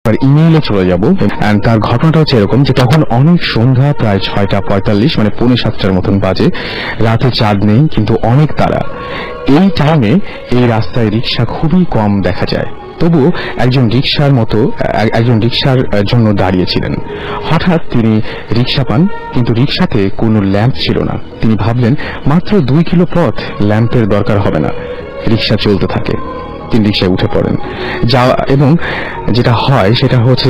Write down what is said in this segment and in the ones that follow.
তার ইমেইলে চলে যাব। তার ঘটনাটা হচ্ছে এরকম যে তখন অনেক সন্ধ্যা, প্রায় 6:45 মানে 6:45 মতন বাজে। রাতে চাঁদ নেই, কিন্তু অনেক তারা। এই টাইমে এই রাস্তায় রিক্সা খুবই কম দেখা যায়। তবু একজন রিক্সার জন্য দাঁড়িয়েছিলেন। হঠাৎ তিনি রিক্সা পান, কিন্তু রিক্সাতে কোনো ল্যাম্প ছিল না। তিনি ভাবলেন মাত্র 2 কিলো পথ, ল্যাম্পের দরকার হবে না। রিক্সা চলতে থাকে, তিনি রিক্সায় উঠে পড়েন। এবং যেটা হয় সেটা হচ্ছে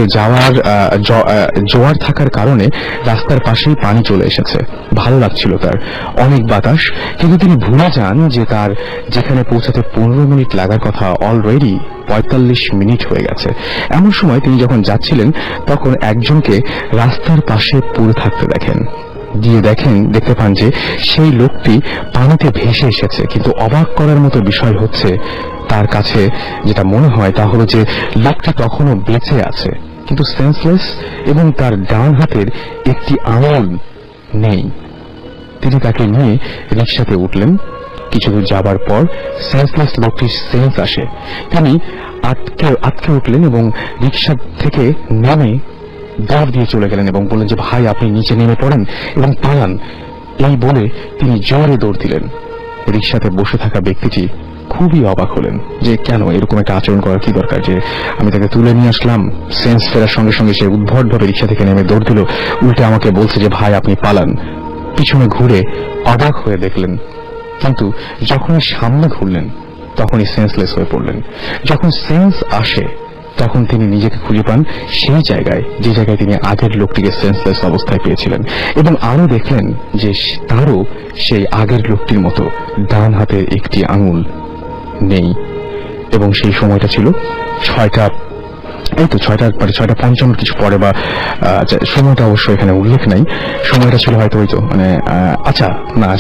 জোয়ার থাকার কারণে রাস্তার পাশেই পানি চলে এসেছে। ভালো লাগছিল তার, অনেক বাতাস, কিন্তু তিনি ভুলে যান যে তার যেখানে পৌঁছাতে 15 মিনিট লাগার কথা অলরেডি 45 মিনিট হয়ে গেছে। এমন সময় তিনি যখন যাচ্ছিলেন তখন একজনকে রাস্তার পাশে পড়ে থাকতে দেখতে পান যে সেই লোকটি পানিতে ভেসে এসেছে। কিন্তু অবাক করার মতো বিষয় হচ্ছে, তার কাছে যেটা মনে হয় তা হলো যে লোকটি তখনও বেঁচে আছে, কিন্তু সেন্সলেস, এবং তার ডান হাতের একটি আঙুল নেই। তিনি তাকে নিয়ে রিক্সাতে উঠলেন। কিছু দূর যাবার পর সেন্সলেস লোকটির সেন্স আসে। তিনি আটকে উঠলেন এবং রিক্সা থেকে নেমে দৌড় দিয়ে চলে গেলেন এবং বললেন যে ভাই, আপনি নিচে নেমে পড়েন এবং পালান। এই বলে তিনি জোরে দৌড় দিলেন। রিক্সাতে বসে থাকা ব্যক্তিটি খুবই অবাক হলেন যে কেন এরকম একটা আচরণ করার কি দরকার, যে আমি তাকে তুলে নিয়ে আসলাম। সেন্স ফেরার সঙ্গে সঙ্গে সে উদ্ভটভাবে রিক্সা থেকে নেমে দৌড় দিল, উল্টে আমাকে বলছে যে ভাই, আপনি পালান। পিছনে ঘুরে অবাক হয়ে দেখলেন, কিন্তু যখনই সামনে ঘুরলেন তখনই সেন্সলেস হয়ে পড়লেন। যখন সেন্স আসে তখন তিনি নিজেকে খুঁজে পান সেই জায়গায়, যে জায়গায় তিনি আগের লোকটিকে সেন্সলেস অবস্থায় পেয়েছিলেন, এবং আরো দেখলেন যে তারও সেই আগের লোকটির মতো ডান হাতের একটি আঙুল নেই। এবং সেই সময়টা ছিল 6:55 কিছু পরে, বা সময়টা অবশ্য এখানে উল্লেখ নাই। সময়টা ছিল হয়তো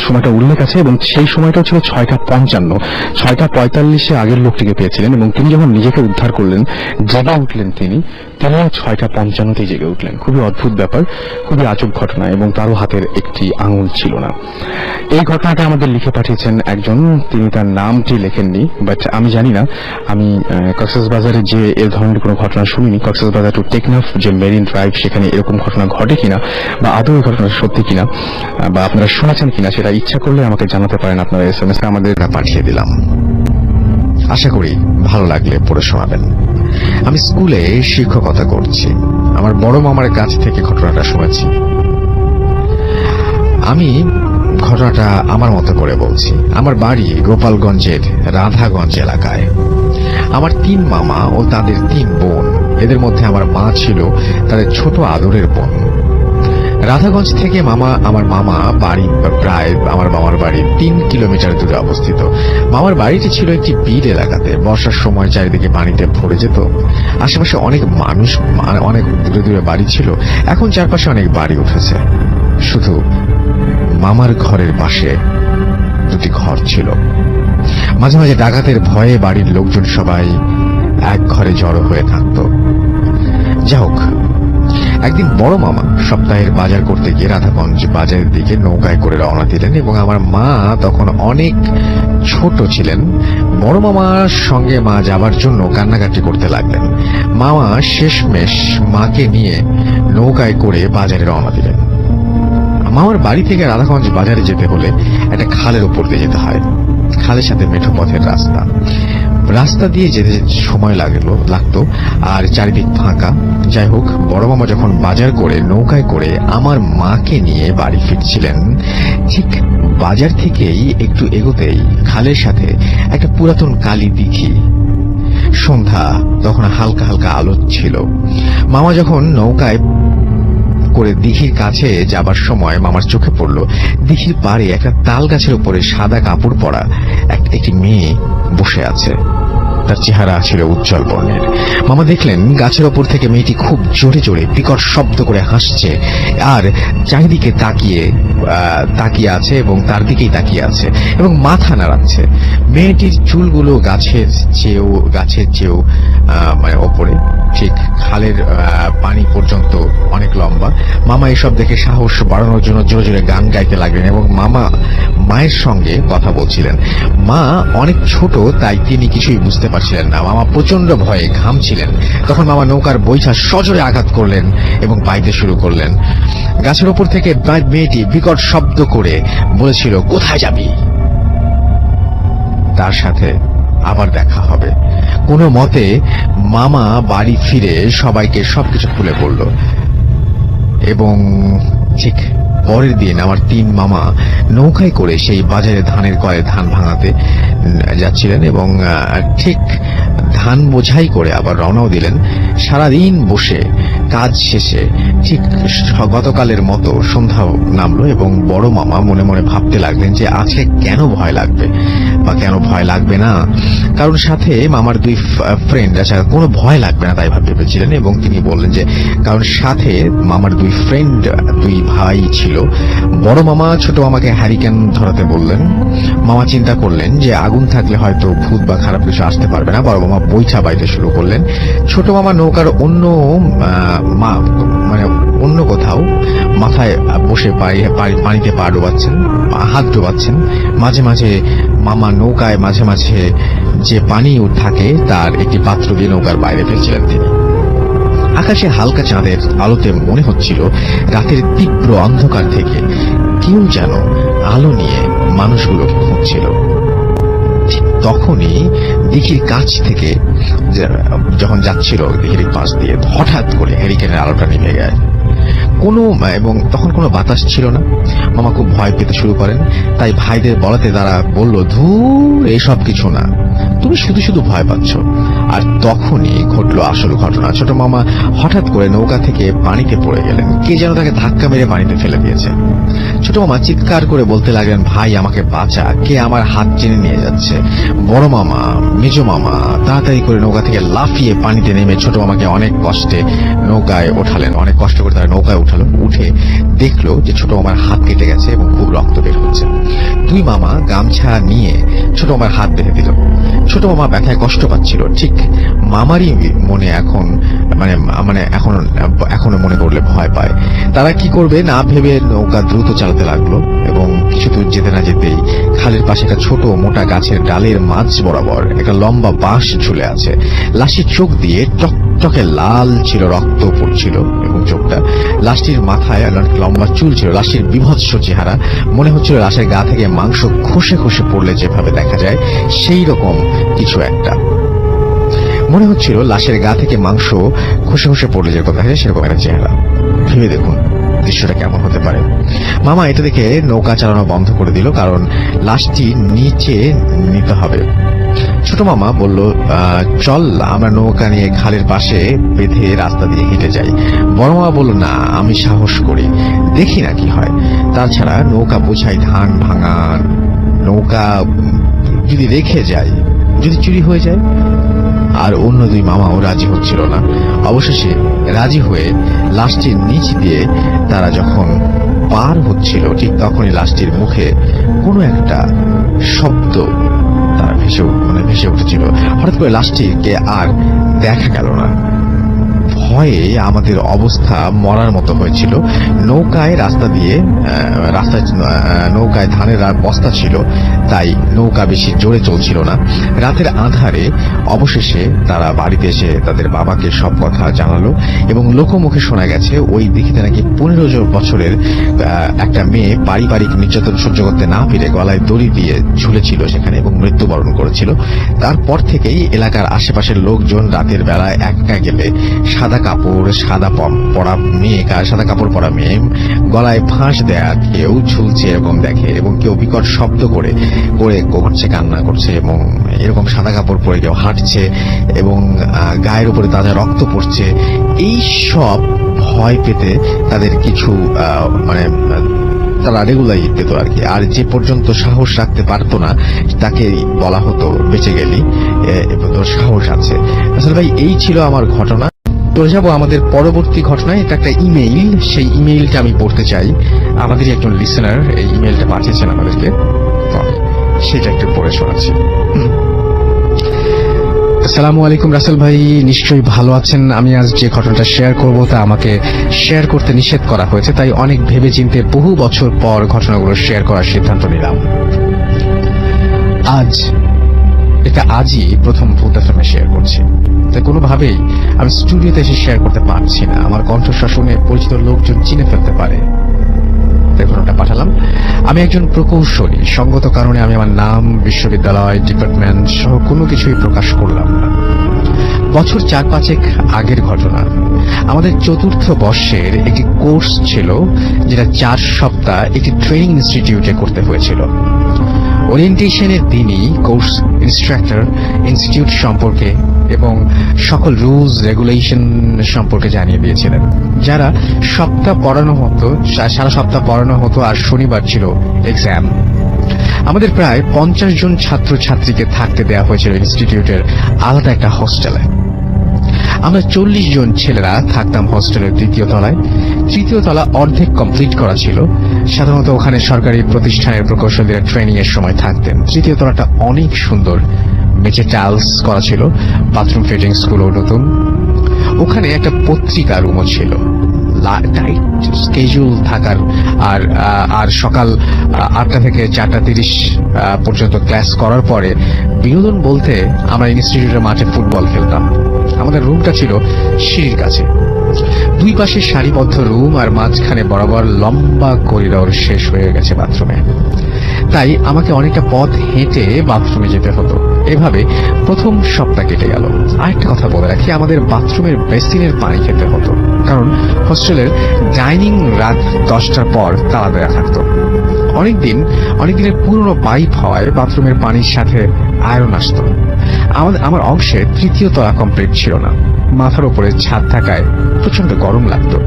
সময়টা উল্লেখ আছে, এবং সেই সময়টা ছিল 6:55। 6:45 আগের লোকটিকে পেয়েছিলেন, এবং তিনি যখন নিজেকে উদ্ধার করলেন, জেগে উঠলেন, তিনিও 6:55 জেগে উঠলেন। খুবই অদ্ভুত ব্যাপার, খুবই আজব ঘটনা, এবং তারও হাতের একটি আঙুল ছিল না। এই ঘটনাটা আমাদের লিখে পাঠিয়েছেন একজন, তিনি তার নামটি লেখেননি, বাট আমি জানি না, আমি কক্সবাজারে যে এর ধরনের কোনো ঘটনা শুনিনি। কক্সবাজার টু টেকনাফ যে মেরিন ড্রাইভ, সেখানে এরকম ঘটনা ঘটে কিনা, বা আদৌ এই ঘটনা সত্যি কিনা, বা আপনারা শুনেছেন কিনা, সেটা ইচ্ছা করলে আমাকে জানাতে পারেন। আপনারা SMS আমাদের পাঠিয়ে দিলাম, আশা করি ভালো লাগলে পড়ে শোনাবেন। আমি স্কুলে শিক্ষকতা করছি। আমার বড় মামার কাছ থেকে ঘটনাটা শুনেছি। আমি ঘটনাটা আমার মতো করে বলছি। আমার বাড়ি গোপালগঞ্জের রাধাগঞ্জ এলাকায়। আমার 3 মামা ও তাদের 3 বোন। এদের মধ্যে আমার মা ছিল তাদের ছোট আদরের বোন। রাধাগঞ্জ থেকে আমার মামা বাড়ি প্রায় আমার মামার বাড়ি 3 কিলোমিটার দূরে অবস্থিত। মামার বাড়িটি ছিল একটি বিল এলাকাতে। বর্ষার সময় চারিদিকে পানিতে ভরে যেত। আশেপাশে অনেক মানুষ, অনেক দূরে দূরে বাড়ি ছিল। এখন চারপাশে অনেক বাড়ি উঠেছে। শুধু মামার ঘরের পাশে 2টি ঘর ছিল। মাঝে মাঝে ডাকাতের ভয়ে বাড়ির লোকজন সবাই এক ঘরে জড়ো হয়ে থাকত। যাই হোক, একদিন বড় মামা সপ্তাহের বাজার করতে গিয়ে রাধাগঞ্জ বাজারের দিকে নৌকায় করে রওনা দিলেন, এবং আমার মা তখন অনেক ছোট ছিলেন। বড় মামার সঙ্গে মা যাবার জন্য কান্নাকাটি করতে লাগলেন। মামা শেষমেশ মাকে নিয়ে নৌকায় করে বাজারে রওনা দিলেন। মামার বাড়ি থেকে রাধাগঞ্জ বাজারে যেতে হলে একটা খালের উপর দিয়ে যেতে হয়। খালের সাথে মেঠো পথের রাস্তা দিয়ে যেতে সময় লাগতো, আর চারিদিক ফাঁকা। যাই হোক, বড় মামা যখন বাজার করে নৌকায় করে আমার মাকে নিয়ে বাড়ি ফিরছিলেন, ঠিক বাজার থেকেই একটু এগোতেই খালের সাথে একটা পুরাতন কালী দিঘি। সন্ধ্যা, তখন হালকা হালকা আলো ছিল। মামা যখন নৌকায় করে দিঘির কাছে যাবার সময় মামার চোখে পড়ল দিঘির পাড়ে একটা তাল গাছের উপরে সাদা কাপড় পরা একটি মেয়ে বসে আছে। তার চেহারা ছিল উজ্জ্বল বর্ণের। মামা দেখলেন গাছের ওপর থেকে মেয়েটি খুব জোরে জোরে বিকট শব্দ করে হাসছে, আর চারিদিকে তাকিয়ে আছে, এবং তার দিকেই তাকিয়ে আছে এবং মাথা নাড়াচ্ছে। মেয়েটির চুলগুলো গাছের চেয়েও মানে ওপরে, ঠিক খালের পানি পর্যন্ত অনেক লম্বা। মামা এসব দেখে সাহস বাড়ানোর জন্য জোরে জোরে গান গাইতে লাগলেন, এবং মামা মায়ের সঙ্গে কথা বলছিলেন। মা অনেক ছোট, তাই তিনি কিছুই বুঝতে পারেন। পারছিলেন না। মামা প্রচন্ড ভয়ে ঘামছিলেন। তখন মামা নৌকার বৈঠা সজোরে আঘাত করলেন এবং বাইতে শুরু করলেন। গাছের ওপর থেকে মেয়েটি বিকট শব্দ করে বলেছিল, কোথায় যাবি? তার সাথে আবার দেখা হবে। কোনো মতে মামা বাড়ি ফিরে সবাইকে সবকিছু খুলে বলল এবং ঠিক পরের দিন আমার 3 মামা নৌকায় করে সেই বাজারে ধানের কলে ধান ভাঙাতে যাচ্ছিলেন এবং ঠিক ধান বোঝাই করে আবার রওনাও দিলেন। সারাদিন বসে কাজ শেষে ঠিক গতকালের মতো সন্ধ্যা নামলো এবং বড় মামা মনে মনে ভাবতে লাগলেন যে আজকে কেন ভয় লাগবে বা কেন ভয় লাগবে না, কারণ সাথে মামার 2 ফ্রেন্ড আছে, কোনো ভয় লাগবে না তাই ভেবেছিলেন। এবং তিনি বললেন যে কারণ সাথে মামার 2 ফ্রেন্ড 2 ভাই ছিল। বড় মামা ছোট মামাকে হ্যারিকেন ধরাতে বললেন। মামা চিন্তা করলেন যে আগুন থাকলে হয়তো ভূত বা খারাপ কিছু আসতে পারবে না। বড় মামা বৈঠা বাইতে শুরু করলেন। ছোট মামা নৌকার অন্য কোথাও মাথায় বসে পানিতে পা ডোবাচ্ছেন, হাত ডোবাচ্ছেন। মাঝে মাঝে মামা নৌকায় মাঝে মাঝে যে পানি থাকে তার একটি পাত্র দিয়ে নৌকার বাইরে ফেলছিলেন তিনি। আকাশে হালকা চাঁদের আলোতে মনে হচ্ছিল রাতের তীব্র অন্ধকার থেকে কেউ যেন আলো নিয়ে মানুষগুলোকে খুঁজছিল। তখনই দিঘির কাছ থেকে যখন যাচ্ছিল দিঘির পাশ দিয়ে হঠাৎ করে হ্যারিকেনের আলোটা নিভে গেল। এবং তখন কোনো বাতাস ছিল না। মামা খুব ভয় পেতে শুরু করেন। তাই ভাইদের বলাতে তারা বলল, ধুর, এসব কিছু না, তুমি শুধু শুধু ভয় পাচ্ছ। আর তখনই ঘটলো আসল ঘটনা। ছোট মামা হঠাৎ করে নৌকা থেকে পানিতে পড়ে গেলেন। কে যেন তাকে ধাক্কা মেরে পানিতে ফেলে দিয়েছে। ছোট মামা চিৎকার করে বলতে লাগলেন, ভাই আমাকে বাঁচা, কে আমার হাত টেনে নিয়ে যাচ্ছে। বড় মামা মেজ মামা তাড়াতাড়ি করে নৌকা থেকে লাফিয়ে পানিতে নেমে ছোট মামাকে অনেক কষ্টে নৌকায় ওঠালেন। অনেক কষ্ট করে তারা নৌকায় উঠে দেখলো যে ছোট মামার হাত কেটে গেছে এবং খুব রক্ত বের হচ্ছে। 2 মামা গামছা নিয়ে ছোট মামার হাত বেঁধে দিল। ছোট মামা ব্যথায় কষ্ট পাচ্ছিল। ঠিক মামারই মনে এখনো মনে করলে ভয় পায়। তারা কি করবে না ভেবে নৌকা দ্রুত চালাতে লাগলো এবং কিছু দূর যেতে না যেতেই খালের পাশে একটা ছোট মোটা গাছের ডালের মাঝ বরাবর একটা লম্বা বাঁশ ঝুলে আছে। লাশির চোখ দিয়ে টকটকে লাল ছিল, রক্ত পড়ছিল এবং চোখটা। লাশটির মাথায় লম্বা চুল ছিল। লাশটির বিভৎস চেহারা, মনে হচ্ছিল লাশের গা থেকে মাংস খসে খসে পড়লে যেভাবে দেখা যায় সেই রকম কিছু একটা। মনে হচ্ছিল লাশের গা থেকে মাংস খসে খসে পড়লে যেরকম দেখা যায় সেরকম একটা চেহারা। ভেবে দেখুন দৃশ্যটা কেমন হতে পারে। মামা এটা দেখে নৌকা চালানো বন্ধ করে দিল, কারণ লাশটি নিচে নিতে হবে। ছোট মামা বলল, চল আমরা নৌকা নিয়ে খালের পাশে বেঁধে রাস্তা দিয়ে হেঁটে যাই। বড় মামা বলল, না, আমি সাহস করি, দেখি না কি হয়। তাছাড়া নৌকা বোঝাই ধান ভাঙা, নৌকা যদি রেখে যায়, যদি চুরি হয়ে যায়। আর অন্য 2 মামাও রাজি হচ্ছিল না। অবশেষে রাজি হয়ে লাশটির নিচ দিয়ে তারা যখন পার হচ্ছিল ঠিক তখনই লাশটির মুখে কোনো একটা শব্দ তারা ভেসে উঠেছিল। হঠাৎ করে লাশটিকে আর দেখা গেল না। ভয়ে আমাদের অবস্থা মরার মতো হয়েছিল। নৌকায় নৌকায় ধানের বস্তা ছিল, তাই নৌকা বেশি জোরে চলছিল না। রাতের আঁধারে অবশেষে তারা বাড়িতে এসে তাদের বাবাকে সব কথা জানালো এবং লোকমুখে শোনা গেছে ওই দিঘিতে নাকি 15 বছরের একটা মেয়ে পারিবারিক নির্যাতন সহ্য করতে না পেরে গলায় দড়ি দিয়ে ঝুলেছিল সেখানে এবং মৃত্যুবরণ করেছিল। তারপর থেকেই এলাকার আশেপাশের লোকজন রাতের বেলায় একা গেলে সাদা কাপড় পরা মেয়ে গলায় ফাঁস দেয়া কেউ ঝুলছে এরকম দেখে এবং কেউ বিকট শব্দ করে করছে, কান্না করছে এবং এরকম সাদা কাপড় পরে কেউ হাঁটছে এবং গায়ের উপরে তাজা রক্ত পড়ছে। এই সব ভয় পেতে তাদের কিছু তারা রেগুলারই পেত আর কি। আর যে পর্যন্ত সাহস রাখতে পারতো না তাকে বলা হতো বেঁচে গেলি, তোর সাহস আছে। আসলে ভাই এই ছিল আমার ঘটনা। চলে যাবো আমাদের পরবর্তী ঘটনায়। এটা একটা ইমেইল, সেই ইমেইলটা আমি পড়তে চাই। আমাদেরই একজন লিসেনার এই ইমেইলটা পাঠিয়েছেন আমাদেরকে, সেটা একটু পড়ে শোনাচ্ছি। আসসালামু আলাইকুম রাসেল ভাই, নিশ্চয়ই ভালো আছেন। আমি আজ যে ঘটনাটা শেয়ার করব তা আমাকে শেয়ার করতে নিষেধ করা হয়েছে, তাই অনেক ভেবে চিন্তে বহু বছর পর ঘটনাগুলো শেয়ার করার সিদ্ধান্ত নিলাম। আজ এটা আজই প্রথম ভূত এফএমে শেয়ার করছি। তাই কোনোভাবেই আমি স্টুডিওতে এসে শেয়ার করতে পারছি না, আমার কণ্ঠস্বর শুনে পরিচিত লোকজন চিনে ফেলতে পারে। দেখুন, ওটা পাঠালাম। আমি একজন প্রকৌশলী, সঙ্গত কারণে আমি আমার নাম, বিশ্ববিদ্যালয়, ডিপার্টমেন্ট সহ কোনো কিছুই প্রকাশ করলাম না। বছর 4-5 আগের ঘটনা। আমাদের চতুর্থ বর্ষের একটি কোর্স ছিল, যেটা 4 সপ্তাহ একটি ট্রেনিং ইনস্টিটিউটে করতে হয়েছিল। ওরিয়েন্টেশনের দিনই কোর্স ইনস্ট্রাক্টর ইনস্টিটিউট সম্পর্কে এবং সকল রুলস রেগুলেশন সম্পর্কে জানিয়ে দিয়েছিলেন। যারা সপ্তাহ পড়ানো হতো, সারা সপ্তাহ পড়ানো হতো, আর শনিবার ছিল এক্সাম। আমাদের প্রায় 50 জন ছাত্র ছাত্রীকে থাকতে দেওয়া হয়েছিল ইনস্টিটিউটের আলাদা একটা হোস্টেলে। আমরা 40 জন ছেলেরা থাকতাম হোস্টেলের 3য় তলায়। 3য় তলা অর্ধেক কমপ্লিট করা ছিল। সাধারণত ওখানে সরকারি প্রতিষ্ঠানের প্রকৌশলীরা ট্রেনিং এর সময় থাকতেন। 3য় তলাটা অনেক সুন্দর, মেঝে টাইলস করা ছিল, বাথরুম ফিটিংস গুলো নতুন। ওখানে একটা পত্রিকা রুমও ছিল, টাইট স্কেজুল থাকার, আর সকাল 8টা থেকে 4:30 পর্যন্ত ক্লাস করার পরে বিনোদন বলতে আমরা ইনস্টিটিউটের মাঠে ফুটবল খেলতাম। আমাদের রুমটা ছিল সিঁড়ির কাছে, 2 পাশে সারিবদ্ধ রুম, আর মাঝখানে বরাবর লম্বা করিডোর শেষ হয়ে গেছে বাথরুমে। তাই আমাকে অনেকটা পথ হেঁটে বাথরুমে যেতে হতো। এভাবে প্রথম সপ্তাহ কেটে গেল। আরেকটা কথা বলে রাখি, আমাদের বাথরুমের বেসিনের পানি খেতে হতো, কারণ হোস্টেলের ডাইনিং রাত 10টার পর তালা দেওয়া থাকতো। অনেকদিনের পুরনো পাইপ হওয়ায় বাথরুমের পানির সাথে আয়রন আসতো। আমার অংশে 3য় তলা কমপ্লিট ছিল না। মাথার উপরে ছাদ থাকায় প্রচন্ড গরম লাগতো।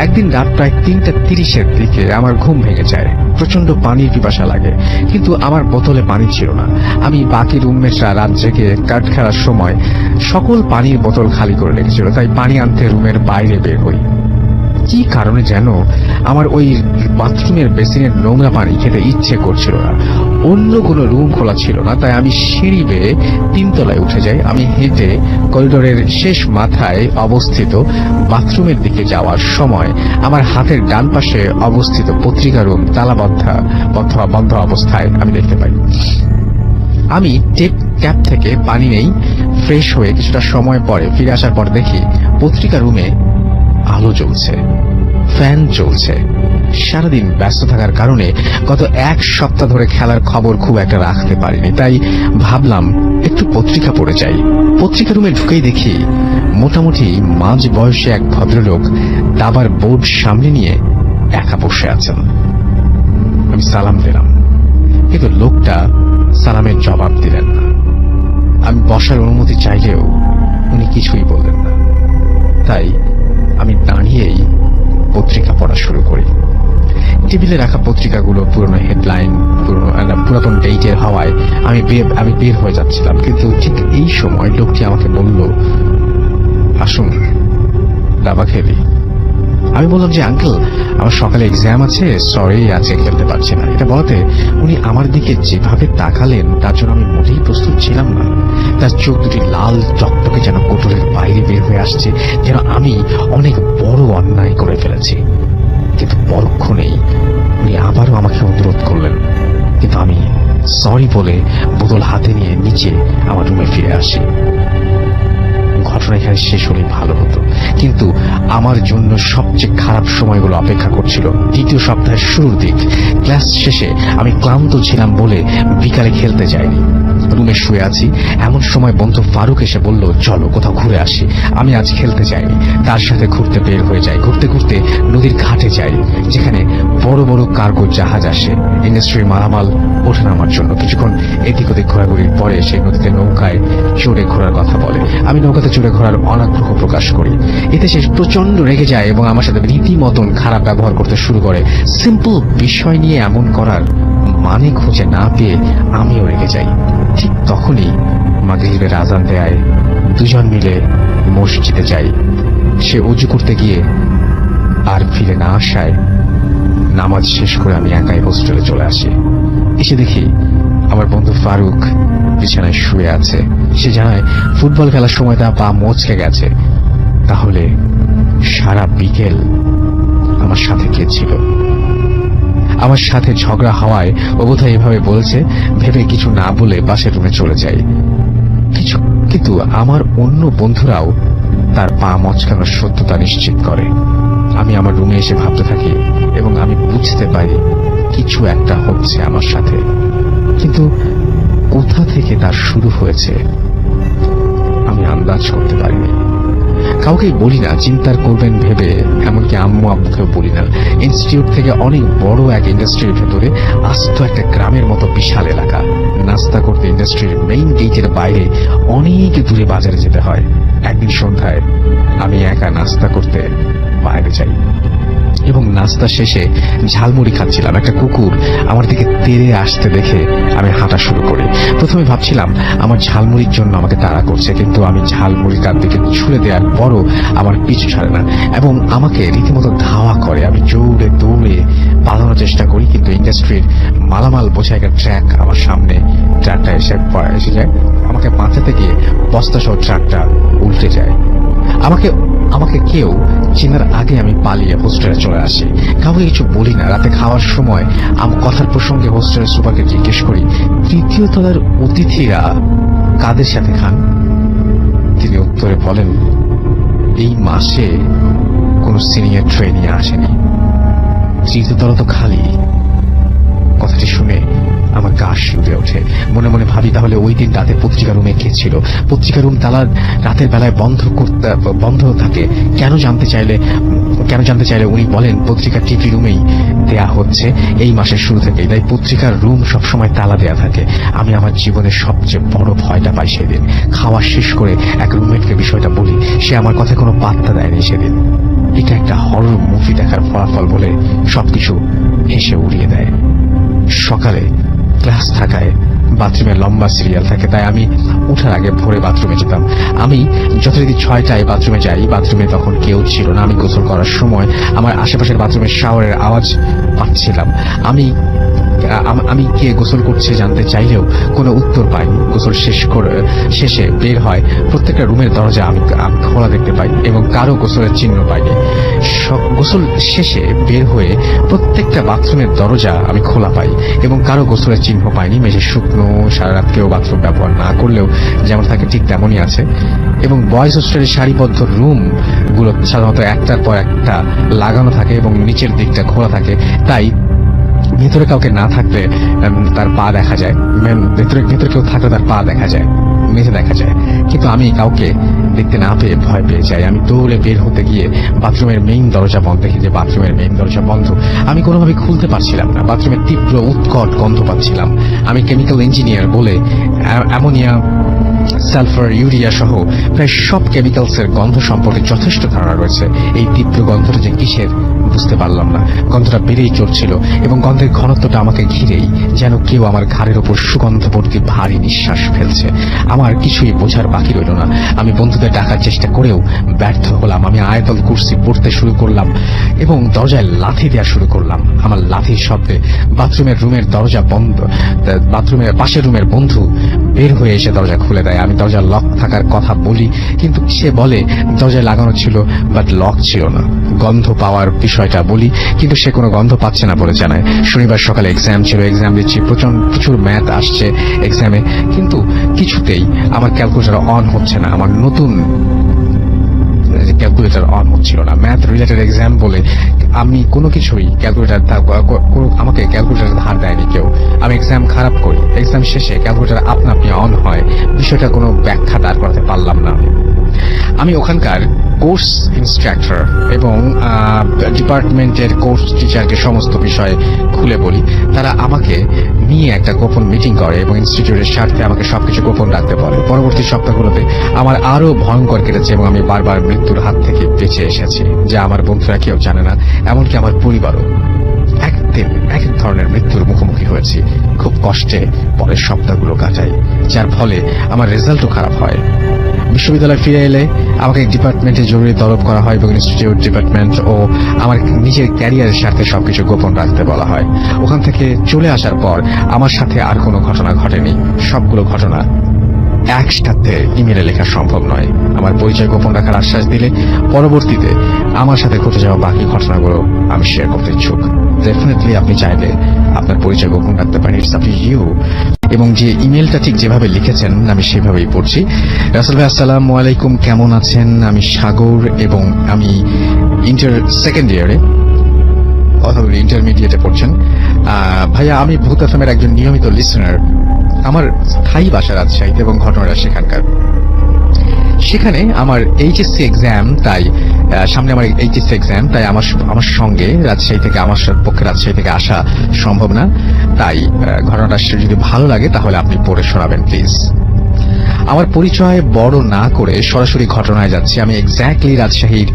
একদিন রাত প্রায় 3:30-এর দিকে আমার ঘুম ভেঙে যায়। প্রচন্ড পানির পিপাসা লাগে, কিন্তু আমার বোতলে পানি ছিল না। আমি বাকি রুমমেটরা রাত জেগে কাঠ খেলার সময় সকল পানির বোতল খালি করে রেখেছিল, তাই পানি আনতে রুমের বাইরে বের হই। কি কারণে যেন আমার ওই বাথরুমের বেসিনের নোংরা পানি খেতে ইচ্ছে করছিল না। অন্য কোনো রুম খোলা ছিল না, তাই আমি সিঁড়ি বেয়ে 3 তলায় উঠে যাই। আমি হেঁটে করিডোরের শেষ মাথায় অবস্থিত বাথরুমের দিকে যাওয়ার সময় আমার হাতের ডান পাশে অবস্থিত পত্রিকা রুম বন্ধ অবস্থায় আমি দেখতে পাই। আমি ট্যাপ থেকে পানি নেই, ফ্রেশ হয়ে কিছুটা সময় পরে ফিরে আসার পর দেখি পত্রিকা রুমে আলো জ্বলছে, ফ্যান চলছে। সারাদিন ব্যস্ত থাকার কারণে গত 1 সপ্তাহ ধরে খেলার খবর খুব একটা রাখতে পারিনি, তাই ভাবলাম একটু পত্রিকা পড়ে যাই। পত্রিকা রুমে ঢুকেই দেখি মোটামুটি মাঝ বয়সে এক ভদ্রলোক দাবার বোর্ড সামনে নিয়ে একা বসে আছেন। আমি সালাম দিলাম, কিন্তু লোকটা সালামের জবাব দিলেন না। আমি বসার অনুমতি চাইলেও উনি কিছুই বললেন না। তাই আমি দাঁড়িয়েই পত্রিকা পড়া শুরু করি। টেবিলে রাখা পত্রিকাগুলো পুরনো হেডলাইন, পুরাতন ডেটের হওয়ায় আমি বের হয়ে যাচ্ছিলাম, কিন্তু ঠিক এই সময় লোকটি আমাকে বলল, আসুন দাবা খেলি। আমি বললাম যে আঙ্কেল, আমার সকালে এক্সাম আছে, সরি আজকে খেলতে পারছি না। এটা বলতে উনি আমার দিকে যেভাবে তাকালেন তার জন্য আমি মোটেই প্রস্তুত ছিলাম না। তার চোখ দুটি লাল টকটকে, যেন কোটরের বাইরে বের হয়ে আসছে, যেন আমি অনেক বড় অন্যায় করে ফেলেছি। কিন্তু পরক্ষণেই উনি আবারও আমাকে অনুরোধ করলেন, কিন্তু আমি সরি বলে বোতল হাতে নিয়ে নিচে আমার রুমে ফিরে আসি। ঘটনা এখানে শেষ হলেই ভালো হতো, কিন্তু আমার জন্য সবচেয়ে খারাপ সময়গুলো অপেক্ষা করছিল। 2য় সপ্তাহের শুরুর দিক। ক্লাস শেষে আমি ক্লান্ত ছিলাম বলে বিকালে খেলতে যাইনি, রুমে শুয়ে আছি। এমন সময় বন্ধু ফারুক এসে বলল, চলো কোথাও ঘুরে আসি। আমি আজ খেলতে যাইনি, তার সাথে ঘুরতে বের হয়ে যাই। ঘুরতে ঘুরতে নদীর ঘাটে যাই, যেখানে বড় বড় কার্গো জাহাজ আসে ইন্ডাস্ট্রির মালামাল ওঠে নামার জন্য। কিছুক্ষণ এদিক ওদিক ঘোরাঘুরির পরে সেই নদীতে নৌকায় চড়ে ঘোরার কথা বলে। আমি নৌকাতে চড়ে ঘোরার অনাগ্রহ প্রকাশ করি। এতে সে প্রচন্ড রেগে যায় এবং আমার সাথে রীতিমতন খারাপ ব্যবহার করতে শুরু করে। সিম্পল বিষয় নিয়ে এমন করার মানে খুঁজে না পেয়ে আমিও রেগে যাই। ঠিক তখনই মাগরিবের আজান দেয়। দুজন মিলে মসজিদে যাই। সে ওযু করতে গিয়ে আর ফিরে না আসায় নামাজ শেষ করে আমি একাই হোস্টেলে চলে আসি। এসে দেখি আমার বন্ধু ফারুক বিছানায় শুয়ে আছে। সে জানায় ফুটবল খেলার সময় তার পা মচকে গেছে। তাহলে সারা বিকেল আমার সাথে কে ছিল? আমার সাথে ঝগড়া হওয়ায় ও বোধহয় এভাবে বলছে ভেবে কিছু না বলে পাশের রুমে চলে যাই। কিন্তু আমার অন্য বন্ধুরাও তার পা মচকানোর সত্যতা নিশ্চিত করে। আমি আমার রুমে এসে ভাবতে থাকি এবং আমি বুঝতে পারি কিছু একটা হচ্ছে আমার সাথে, কিন্তু কোথা থেকে তার শুরু হয়েছে আমি আন্দাজ করতে পারিনি। কাউকেই বলি না, চিন্তার করবেন ভেবে, এমনকি আম্মু আব্বুকেও বলি না। ইনস্টিটিউট থেকে অনেক বড় এক ইন্ডাস্ট্রির ভেতরে আস্ত একটা গ্রামের মতো বিশাল এলাকা। নাস্তা করতে ইন্ডাস্ট্রির মেইন গেটের বাইরে অনেক দূরে বাজারে যেতে হয়। একদিন সন্ধ্যায় আমি একা নাস্তা করতে বাইরে যাই এবং নাস্তা শেষে ঝালমুড়ি খাচ্ছিলাম। একটা কুকুর আমার দিকে তেড়ে আসতে দেখে আমি হাঁটা শুরু করি। প্রথমে ভাবছিলাম আমার ঝালমুড়ির জন্য আমাকে তাড়া করছে, কিন্তু আমি ঝালমুড়ি তার দিকে ছুঁড়ে দেওয়ার পরও আমার পিছু ছাড়ে না এবং আমাকে রীতিমতো ধাওয়া করে। আমি জোরে দৌড়ে পালানোর চেষ্টা করি, কিন্তু ইন্ডাস্ট্রির মালামাল বোঝাই একটা ট্রাক আমার সামনে, ট্রাকটা এসে যায়। আমাকে বাঁচাতে গিয়ে বস্তা সহ ট্রাকটা উল্টে যায়। আমাকে কেউ চেনার আগে আমি পালিয়ে হোস্টেলে চলে আসি। কাউকে কিছু বলি না। রাতে খাওয়ার সময় আমার কথার প্রসঙ্গে হোস্টেলের সুপারকে জিজ্ঞেস করি, তৃতীয় তলার অতিথিরা কাদের সাথে খান? তিনি উত্তরে বলেন, এই মাসে কোনো সিনিয়র ট্রেনি আসেনি, তৃতীয় তলা তো খালি। কথাটি শুনে আমার গা শিউরে ওঠে। মনে মনে ভাবি, তাহলে ওই দিন রাতে পত্রিকা রুমে কে ছিল? পত্রিকা রুম তালা রাতের বেলায় বন্ধ থাকে। কেন জানতে চাইলে উনি বলেন পত্রিকা টিভি রুমেই দেয়া হচ্ছে এই মাসের শুরু থেকেই, তাই পত্রিকার রুম সবসময় তালা দেয়া থাকে। আমি আমার জীবনের সবচেয়ে বড় ভয়টা পাই সেদিন। খাওয়া শেষ করে এক রুমমেটকে বিষয়টা বলি, সে আমার কথায় কোনো পাত্তা দেয়নি সেদিন। এটা একটা হরর মুভি দেখার ফলাফল বলে সবকিছু হেসে উড়িয়ে দেয়। সকালে ক্লাস থাকায় বাথরুমে লম্বা সিরিয়াল থাকে, তাই আমি উঠার আগে ভোরে বাথরুমে যেতাম। আমি যথারীতি 6টায় বাথরুমে যাই। বাথরুমে তখন কেউ ছিল না। আমি গোসল করার সময় আমার আশেপাশের বাথরুমের শাওয়ারের আওয়াজ পাচ্ছিলাম। আমি কে গোসল করছে জানতে চাইলেও কোনো উত্তর পাইনি। গোসল শেষে বের হয়, প্রত্যেকটা রুমের দরজা আমি খোলা দেখতে পাই এবং কারো গোসলের চিহ্ন পাইনি। গোসল শেষে বের হয়ে প্রত্যেকটা বাথরুমের দরজা আমি খোলা পাই এবং কারো গোসলের চিহ্ন পাইনি। মেঝে শুকনো, সারা রাত কেউ বাথরুম ব্যবহার না করলেও যেমন থাকে ঠিক তেমনই আছে। এবং বয়েজ হোস্টেলের সারিবদ্ধ রুম গুলো সাধারণত একটার পর একটা লাগানো থাকে এবং নিচের দিকটা খোলা থাকে, তাই ভেতরে কাউকে না থাকলে তার পা দেখা যায়, ভেতরে কেউ থাকলে তার পা দেখা যায়, মেঝে দেখা যায়। কিন্তু আমি কাউকে দেখতে না পেয়ে ভয় পেয়ে যাই। আমি দৌড়ে বের হতে গিয়ে বাথরুমের মেইন দরজা বন্ধ দেখি যে বাথরুমের মেইন দরজা বন্ধ। আমি কোনোভাবে খুলতে পারছিলাম না। বাথরুমের তীব্র উৎকট গন্ধ পাচ্ছিলাম। আমি কেমিক্যাল ইঞ্জিনিয়ার বলে অ্যামোনিয়া, সালফার, ইউরিয়া সহ প্রায় সব কেমিক্যালসের গন্ধ সম্পর্কে যথেষ্ট ধারণা রয়েছে। এই তীব্র গন্ধটা যে কিসের বুঝতে পারলাম না। গন্ধটা বেড়েই চলছিল এবং গন্ধের ঘনত্বটা আমাকে ঘিরেই, যেন কেউ আমার ঘাড়ের ওপর সুগন্ধবর্তী ভারী নিঃশ্বাস ফেলছে। আমার কিছুই বোঝার বাকি রইল না। আমি বন্ধুদের ডাকার চেষ্টা করেও ব্যর্থ হলাম। আমি আয়াতুল কুরসি পড়তে শুরু করলাম এবং দরজায় লাথি দেওয়া শুরু করলাম। আমার লাথির শব্দে বাথরুমের রুমের দরজা বন্ধ। বাথরুমের পাশের রুমের বন্ধু বের হয়ে এসে দরজা খুলে দেয়। আমি দরজা লক থাকার কথা বলি, কিন্তু সে বলে দরজায় লাগানো ছিল বাট লক ছিল না। গন্ধ পাওয়ার বিষয়টা বলি, কিন্তু সে কোনো গন্ধ পাচ্ছে না বলে জানায়। শনিবার সকালে এক্সাম ছিল, এক্সাম দিচ্ছি, প্রচুর ম্যাথ আসছে এক্সামে, কিন্তু কিছুতেই আমার ক্যালকুলেটর অন হচ্ছে না। আমার নতুন ক্যালকুলেটর অন হচ্ছিল না। ম্যাথ রিলেটেড এক্সাম বলে আমি কোনো কিছুই আমাকে ক্যালকুলেটর ধার দেয়নি কেউ। আমি এক্সাম খারাপ করি, এক্সাম শেষে ক্যালকুলেটর আপনি অন হয়, বিষয়টা কোনো ব্যাখ্যা দাঁড় করাতে পারলাম না। আমি ওখানকার কোর্স ইনস্ট্রাক্টর এবং ডিপার্টমেন্টের কোর্স টিচারকে সমস্ত বিষয় খুলে বলি। তারা আমাকে নিয়ে একটা গোপন মিটিং করে এবং ইনস্টিটিউটের স্বার্থে আমাকে সবকিছু গোপন রাখতে বলে। পরবর্তী সপ্তাহগুলোতে আমার আরো ভয়ঙ্কর কেটেছে এবং আমি বারবার মৃত্যুর হাত থেকে বেঁচে এসেছি, যা আমার বন্ধুরা কেউ জানে না, এমনকি আমার পরিবারও। একদিন এক ধরনের মৃত্যুর মুখোমুখি হয়েছি। খুব কষ্টে পরের সপ্তাহগুলো কাটাই, যার ফলে আমার রেজাল্টও খারাপ হয়। বিশ্ববিদ্যালয়ে ফিরে এলে আমাকে ডিপার্টমেন্টে জরুরি তলব করা হয় এবং ইনস্টিটিউট, ডিপার্টমেন্ট ও আমার নিজের ক্যারিয়ারের স্বার্থে সবকিছু গোপন রাখতে বলা হয়। ওখান থেকে চলে আসার পর আমার সাথে আর কোনো ঘটনা ঘটেনি। সবগুলো ঘটনা একসাথে ইমেলে লেখা সম্ভব নয়। আমার পরিচয় গোপন রাখার আশ্বাস দিলে পরবর্তীতে আমার সাথে ঘটে যাওয়া বাকি ঘটনাগুলো আমি শেয়ার করতে ইচ্ছুক। ডেফিনেটলি আপনি চাইলে আপনার পরিচয় গোপন রাখতে পারেন, ইটস আপ টু ইউ। এবং যে ইমেলটা ঠিক যেভাবে লিখেছেন আমি সেভাবেই পড়ছি। রাসেল ভাই আসসালামু আলাইকুম, কেমন আছেন? আমি সাগর এবং আমি সেকেন্ড ইয়ারে অথবা ইন্টারমিডিয়েটে পড়ছেন। ভাইয়া, আমি ভূত এফএমের একজন নিয়মিত লিসনার। আমার স্থায়ী বাসা রাজশাহীতে এবং ঘটনাটা সেখানকার। সেখানে আমার এইচএসসি এক্সাম, তাই সামনে আমার এইচএসসি এক্সাম, তাই আমার সঙ্গে রাজশাহী থেকে আমার পক্ষে রাজশাহী থেকে আসা সম্ভব না। তাই ঘটনাটা যদি ভালো লাগে তাহলে আপনি পড়ে শোনাবেন প্লিজ। আমার পরিচয় বড় না করে সরাসরি ঘটনায় যাচ্ছি। আমি এক্স্যাক্টলি রাজশাহীর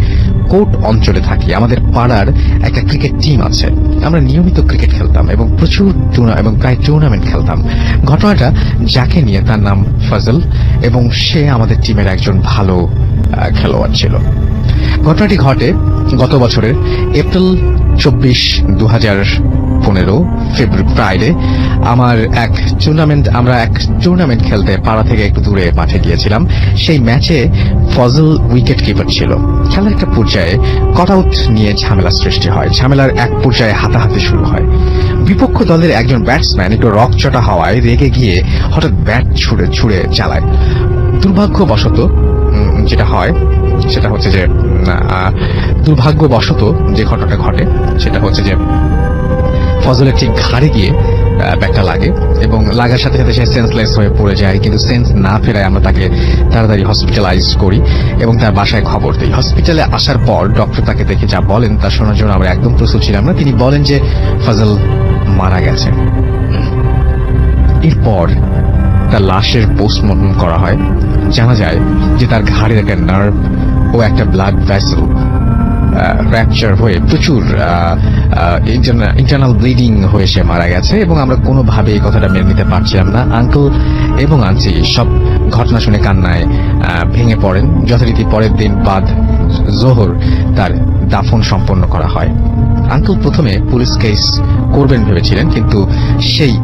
কোট অঞ্চলে থাকি। আমাদের পাড়ার একটা ক্রিকেট টিম আছে। আমরা নিয়মিত ক্রিকেট খেলতাম এবং প্রচুর এবং প্রায় টুর্নামেন্ট খেলতাম। ঘটনাটা যাকে নিয়ে, তার নাম ফজল এবং সে আমাদের টিমের একজন ভালো খেলোয়াড় ছিল। ঘটনাটি ঘটে গত বছরের এপ্রিল 24, 2015 ফ্রাইডে। আমরা এক টুর্নামেন্ট খেলতে পাড়া থেকে একটু দূরে মাঠে গিয়েছিলাম। সেই ম্যাচে ফজল উইকেট কিপার ছিল। খেলার একটা পর্যায়ে কট আউট নিয়ে ঝামেলা সৃষ্টি হয়। ঝামেলার এক পর্যায়ে হাতাহাতি শুরু হয়। বিপক্ষ দলের একজন ব্যাটসম্যান একটু রকচটা হওয়ায় রেগে গিয়ে হঠাৎ ব্যাট ছুড়ে চালায়। দুর্ভাগ্যবশত যেটা হয় সেটা হচ্ছে যে দুর্ভাগ্যবশত যে ঘটনাটা ঘটে সেটা হচ্ছে যে ফজলের ঠিক ঘাড়ে গিয়ে ব্যাটটা লাগে এবং লাগার সাথে সাথে সে সেন্সলেস হয়ে পড়ে যায়। কিন্তু সেন্স না ফেরায় আমরা তাকে তাড়াতাড়ি হসপিটালাইজ করি এবং তার বাসায় খবর দিই। হসপিটালে আসার পর ডক্টর তাকে দেখে যা বলেন তা শোনার জন্য আমরা একদম প্রস্তুত ছিলাম না। তিনি বলেন যে ফজল মারা গেছে। এরপর তার লাশের পোস্টমর্টম করা হয়। জানা যায় যে তার ঘাড়ের একটা নার্ভ ও একটা ব্লাড ভেসেল ফ্র্যাকচার হয়ে প্রচুর ইন্টারনাল ব্লিডিং হয়ে সে মারা গেছে এবং আমরা কোনোভাবে এই কথাটা মেনে নিতে পারছিলাম না। আঙ্কেল এবং আন্টি সব ঘটনা শুনে কান্নায় ভেঙে পড়েন। যথারীতি পরের দিন বাদ জোহর তার দাফন সম্পন্ন করা হয়। আঙ্কেল প্রথমে পুলিশ কেস করবেন ভেবেছিলেন, কিন্তু সেই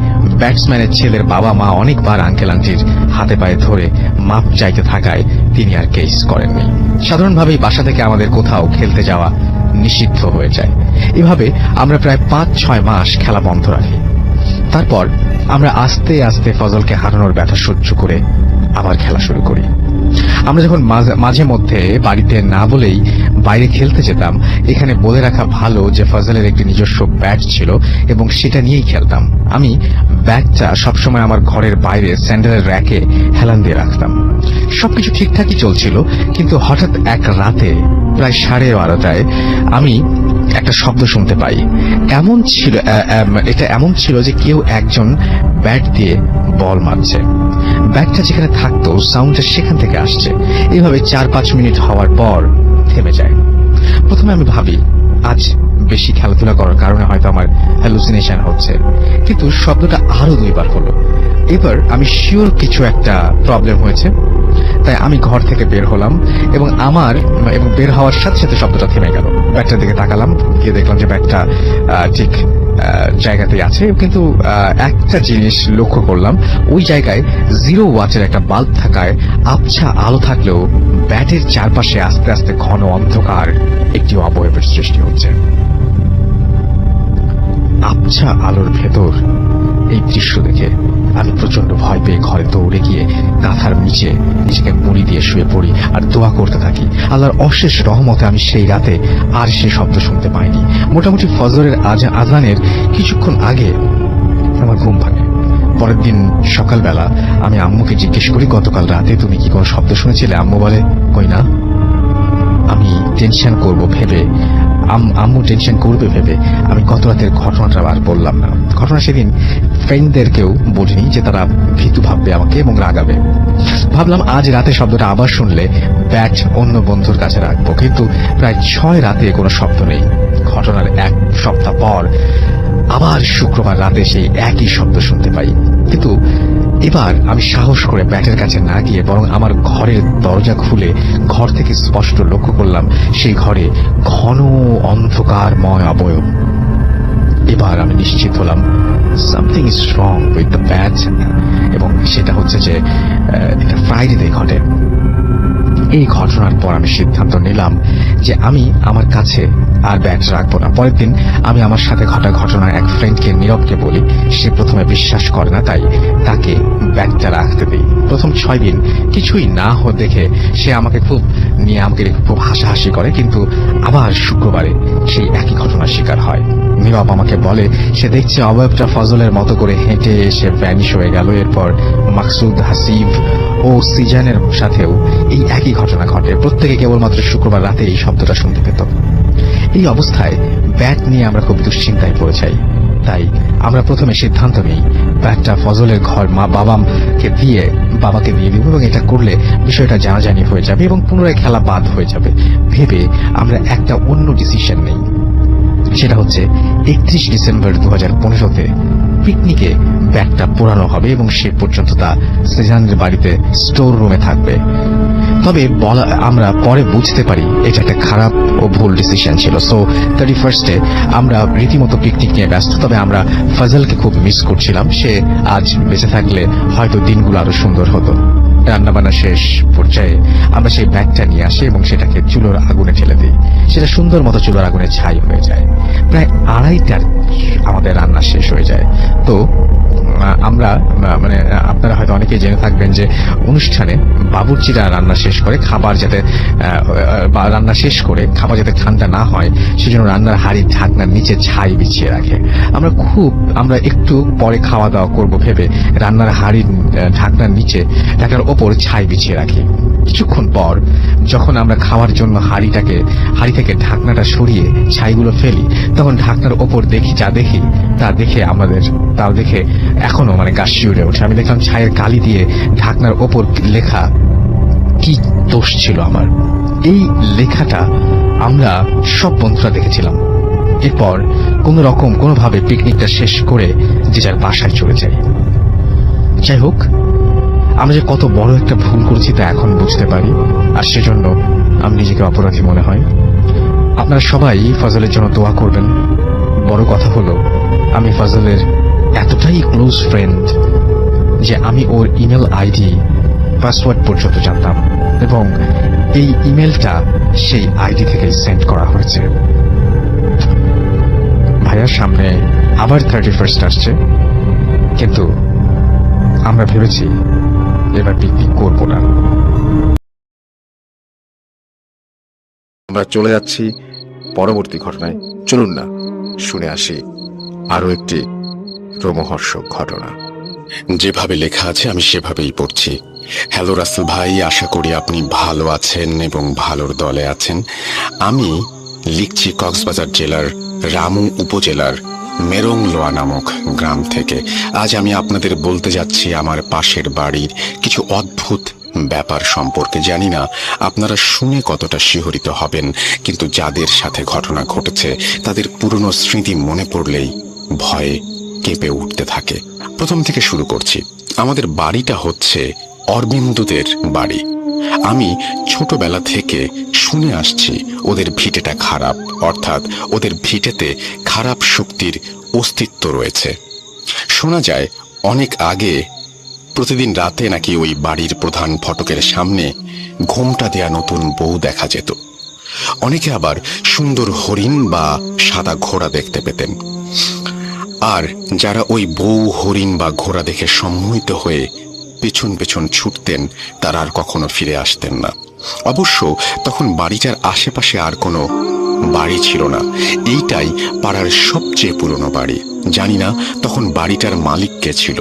ব্যাটসম্যানের ছেলের বাবা মা অনেকবার আঙ্কেল আন্টির হাতে পায়ে ধরে মাপ চাইতে থাকায় তিনি আর কেস করেননি। সাধারণভাবেই বাসা থেকে আমাদের কোথাও খেলতে যাওয়া নিষিদ্ধ হয়ে যায়। এভাবে আমরা প্রায় 5-6 মাস খেলা বন্ধ রাখি। তারপর আমরা আস্তে আস্তে ফজলকে হারানোর ব্যথা সহ্য করে আবার খেলা শুরু করি। আমরা যখন মাঝে মধ্যে বাড়িতে না বলেই বাইরে খেলতে যেতাম, এখানে বলে রাখা ভালো যে ফজলের একটি নিজস্ব ব্যাট ছিল এবং সেটা নিয়েই খেলতাম। আমি ব্যাটটা সবসময় আমার ঘরের বাইরে স্যান্ডেলের র্যাকে হেলান দিয়ে রাখতাম। সবকিছু ঠিকঠাকই চলছিল, কিন্তু হঠাৎ এক রাতে প্রায় 12:30টায় আমি একটা শব্দ শুনতে পাই। এটা এমন ছিল যে কেউ একজন ব্যাট দিয়ে বল মারছে। ব্যাটটা যেখানে থাকতো সাউন্ডটা সেখান থেকে আসছে। এইভাবে 4-5 মিনিট হওয়ার পর থেমে যায়। প্রথমে আমি ভাবি আজ বেশি খেলাধুলা করার কারণে হয়তো আমার হ্যালুসিনেশন হচ্ছে, কিন্তু শব্দটা আরো 2বার হলো। এবার আমি শিওর কিছু একটা প্রবলেম হয়েছে, তাই আমি ঘর থেকে বের হলাম এবং বের হওয়ার সাথে সাথে শব্দটা থেমে গেল। ব্যাটটার দিকে তাকালাম, গিয়ে দেখলাম যে ব্যাটটা ঠিক জায়গাতেই আছে, কিন্তু একটা জিনিস লক্ষ্য করলাম, ওই জায়গায় 0 ওয়াটের একটা বাল্ব থাকায় আবছা আলো থাকলেও ব্যাটের চারপাশে আস্তে আস্তে ঘন অন্ধকার একটি অবয়বের সৃষ্টি হচ্ছে। আবছা আলোর ভেতর এই দৃশ্য দেখে আমি প্রচন্ড ভয় পেয়ে ঘরে দৌড়ে গিয়ে কাঁথার নিচে নিজেকে মুড়ি দিয়ে শুয়ে পড়ি আর দোয়া করতে থাকি। আল্লাহর অশেষ রহমতে আমি সেই রাতে আর সে শব্দ শুনতে পাইনি। মোটামুটি ফজরের আজানের কিছুক্ষণ আগে আমার ঘুম ভাঙে। পরের দিন সকালবেলা আমি আম্মুকে জিজ্ঞেস করি, গতকাল রাতে তুমি কি কোনো শব্দ শুনেছিলে? আম্মু বলে, কই না। আমি টেনশন করব ভেবে, আম্মু টেনশন করবে ভেবে আমি গত রাতের ঘটনাটা আর বললাম না। ঘটনা সেদিন ফ্রেন্ডদেরকেও বলিনি যে তারা ভীতু ভাববে আমাকে এবং রাগাবে। ভাবলাম আজ রাতে শব্দটা আবার শুনলে ব্যাট অন্য বন্ধুর কাছে রাখবো, কিন্তু প্রায় 6 রাতে কোনো শব্দ নেই। ঘটনার 1 সপ্তাহ পর আবার শুক্রবার রাতে সেই একই শব্দ শুনতে পাই, কিন্তু এবার আমি সাহস করে ব্যাটের কাছে না গিয়ে বরং আমার ঘরের দরজা খুলে ঘর থেকে স্পষ্ট লক্ষ্য করলাম সেই ঘরে ঘন অন্ধকারময় অবয়ব। এবার আমি নিশ্চিত হলাম something is wrong with the bat, এবং সেটা হচ্ছে যে এটা ফ্রাইডেতে ঘটে। এই ঘটনার পর আমি সিদ্ধান্ত নিলাম যে আমি আমার কাছে আর ব্যাট রাখবো না। পরের দিন আমি আমার সাথে ঘটা ঘটনার এক ফ্রেন্ডকে, নীরবকে বলি। সে প্রথমে বিশ্বাস করে না, তাই তাকে ব্যাটটা রাখতে দিই। প্রথম 6 দিন কিছুই না দেখে সে আমাকে খুব হাসাহাসি করে, কিন্তু আবার শুক্রবারে সেই একই ঘটনার শিকার হয়। নীরব আমাকে বলে সে দেখছে অবয়বটা ফজলের মতো করে হেঁটে এসে ভ্যানিশ হয়ে গেল। এরপর মাকসুদ, হাসিব ও সিজানের সাথেও এই একই ঘটনা ঘটে। প্রত্যেকে কেবলমাত্র শুক্রবার রাতে এই শব্দটা শুনতে পেত। এই অবস্থায় ব্যাট নিয়ে আমরা খুব দুশ্চিন্তায় পড়ে যাই। তাই আমরা প্রথমে সিদ্ধান্ত নিই ব্যাটটা ফজলের ঘর বাবাকে দিয়ে দিব, এবং এটা করলে বিষয়টা জানাজানি হয়ে যাবে এবং পুনরায় খেলা বাদ হয়ে যাবে ভেবে আমরা একটা অন্য ডিসিশন নেই। সেটা হচ্ছে 31 ডিসেম্বর 2015-তে পিকনিকে ব্যাগটা পোড়ানো হবে এবং সে পর্যন্ত তা সিজানের বাড়িতে স্টোর রুমে থাকবে। তবে আমরা পরে বুঝতে পারি এটা একটা খারাপ ও ভুল ডিসিশন ছিল। সো 31-এ আমরা রীতিমতো পিকনিক নিয়ে ব্যস্ত। তবে আমরা ফজলকে খুব মিস করছিলাম। সে আজ বেঁচে থাকলে হয়তো দিনগুলো আরো সুন্দর হতো। রান্নাবান্না শেষ পর্যায়ে আমরা সেই ব্যাগটা নিয়ে আসি এবং সেটাকে চুলোর আগুনে ঠেলে দিই। সেটা সুন্দর মতো চুলোর আগুনে ছাই হয়ে যায়। প্রায় 2:30টার আমাদের রান্না শেষ হয়ে যায়। তো আমরা আপনারা হয়তো অনেকেই জেনে থাকবেন যে অনুষ্ঠানে বাবুর্চিরা রান্না শেষ করে খাবার যাতে ঠান্ডা না হয় সেজন্য রান্নার হাঁড়ির ঢাকনার নিচে ছাই বিছিয়ে রাখে। আমরা একটু পরে খাওয়া দাওয়া করব ভেবে রান্নার হাঁড়ির ঢাকনার ওপর ছাই বিছিয়ে রাখি। কিছুক্ষণ পর যখন আমরা খাওয়ার জন্য হাঁড়ি থেকে ঢাকনাটা সরিয়ে ছাইগুলো ফেলি, তখন ঢাকনার ওপর তা দেখে এখনো গা শিউরে ওঠে। আমি দেখলাম ছাইয়ের কালি দিয়ে ঢাকনার ওপর লেখা। কি দোষ ছিল আমার? এই লেখাটা আমরা সব বন্ধুরা দেখেছিলাম। এরপর কোনোভাবে পিকনিকটা শেষ করে যে যার বাসায় চলে যাই। যাই হোক, আমরা যে কত বড় একটা ভুল করেছি তা এখন বুঝতে পারি, আর সেজন্য আমি নিজেকে অপরাধী মনে হয়। আপনারা সবাই ফজলের জন্য দোয়া করবেন। বড় কথা হলো, আমি ফজলের এতটাই ক্লোজ ফ্রেন্ড যে আমি ওর ইমেল আইডি, পাসওয়ার্ড পর্যন্ত জানতাম, এবং এই ইমেলটা সেই আইডি থেকে সেন্ড করা হয়েছে। ভাইয়ার সামনে আবার 31 আসছে, কিন্তু আমরা ভেবেছি এবার পিকনিক করবো না। আমরা চলে যাচ্ছি পরবর্তী ঘটনায়। চলুন না শুনে আসি আরো একটি রোমহর্ষক ঘটনা। যেভাবে লেখা আছে আমি সেভাবেই পড়ছি। হ্যালো রাসেল ভাই, আশা করি আপনি ভালো আছেন এবং ভালোর দলে আছেন। আমি লিখছি কক্সবাজার জেলার রামু উপজেলার মেরংলোয়া নামক গ্রাম থেকে। আজ আমি আপনাদের বলতে যাচ্ছি আমার পাশের বাড়ির কিছু অদ্ভুত ব্যাপার সম্পর্কে। জানি না আপনারা শুনে কতটা শিহরিত হবেন, কিন্তু যাদের সাথে ঘটনা ঘটেছে তাদের পুরনো স্মৃতি মনে পড়লেই ভয়ে কেঁপে উঠতে থাকে। প্রথম থেকে শুরু করছি। আমাদের বাড়িটা হচ্ছে অরবিন্দুদের বাড়ি। আমি ছোটবেলা থেকে শুনে আসছি ওদের ভিটেটা খারাপ, অর্থাৎ ওদের ভিটেতে খারাপ শক্তির অস্তিত্ব রয়েছে। শোনা যায় অনেক আগে প্রতিদিন রাতে নাকি ওই বাড়ির প্রধান ফটকের সামনে ঘোমটা দেয়া নতুন বউ দেখা যেত। অনেকে আবার সুন্দর হরিণ বা সাদা ঘোড়া দেখতে পেতেন। আর যারা ওই বউ, হরিণ বা ঘোড়া দেখে সম্মোহিত হয়ে পেছন পেছন ছুটতেন তারা আর কখনো ফিরে আসতেন না। অবশ্য তখন বাড়িটার আশেপাশে আর কোনো বাড়ি ছিল না। এইটাই পাড়ার সবচেয়ে পুরনো বাড়ি। জানি না তখন বাড়িটার মালিক কে ছিল,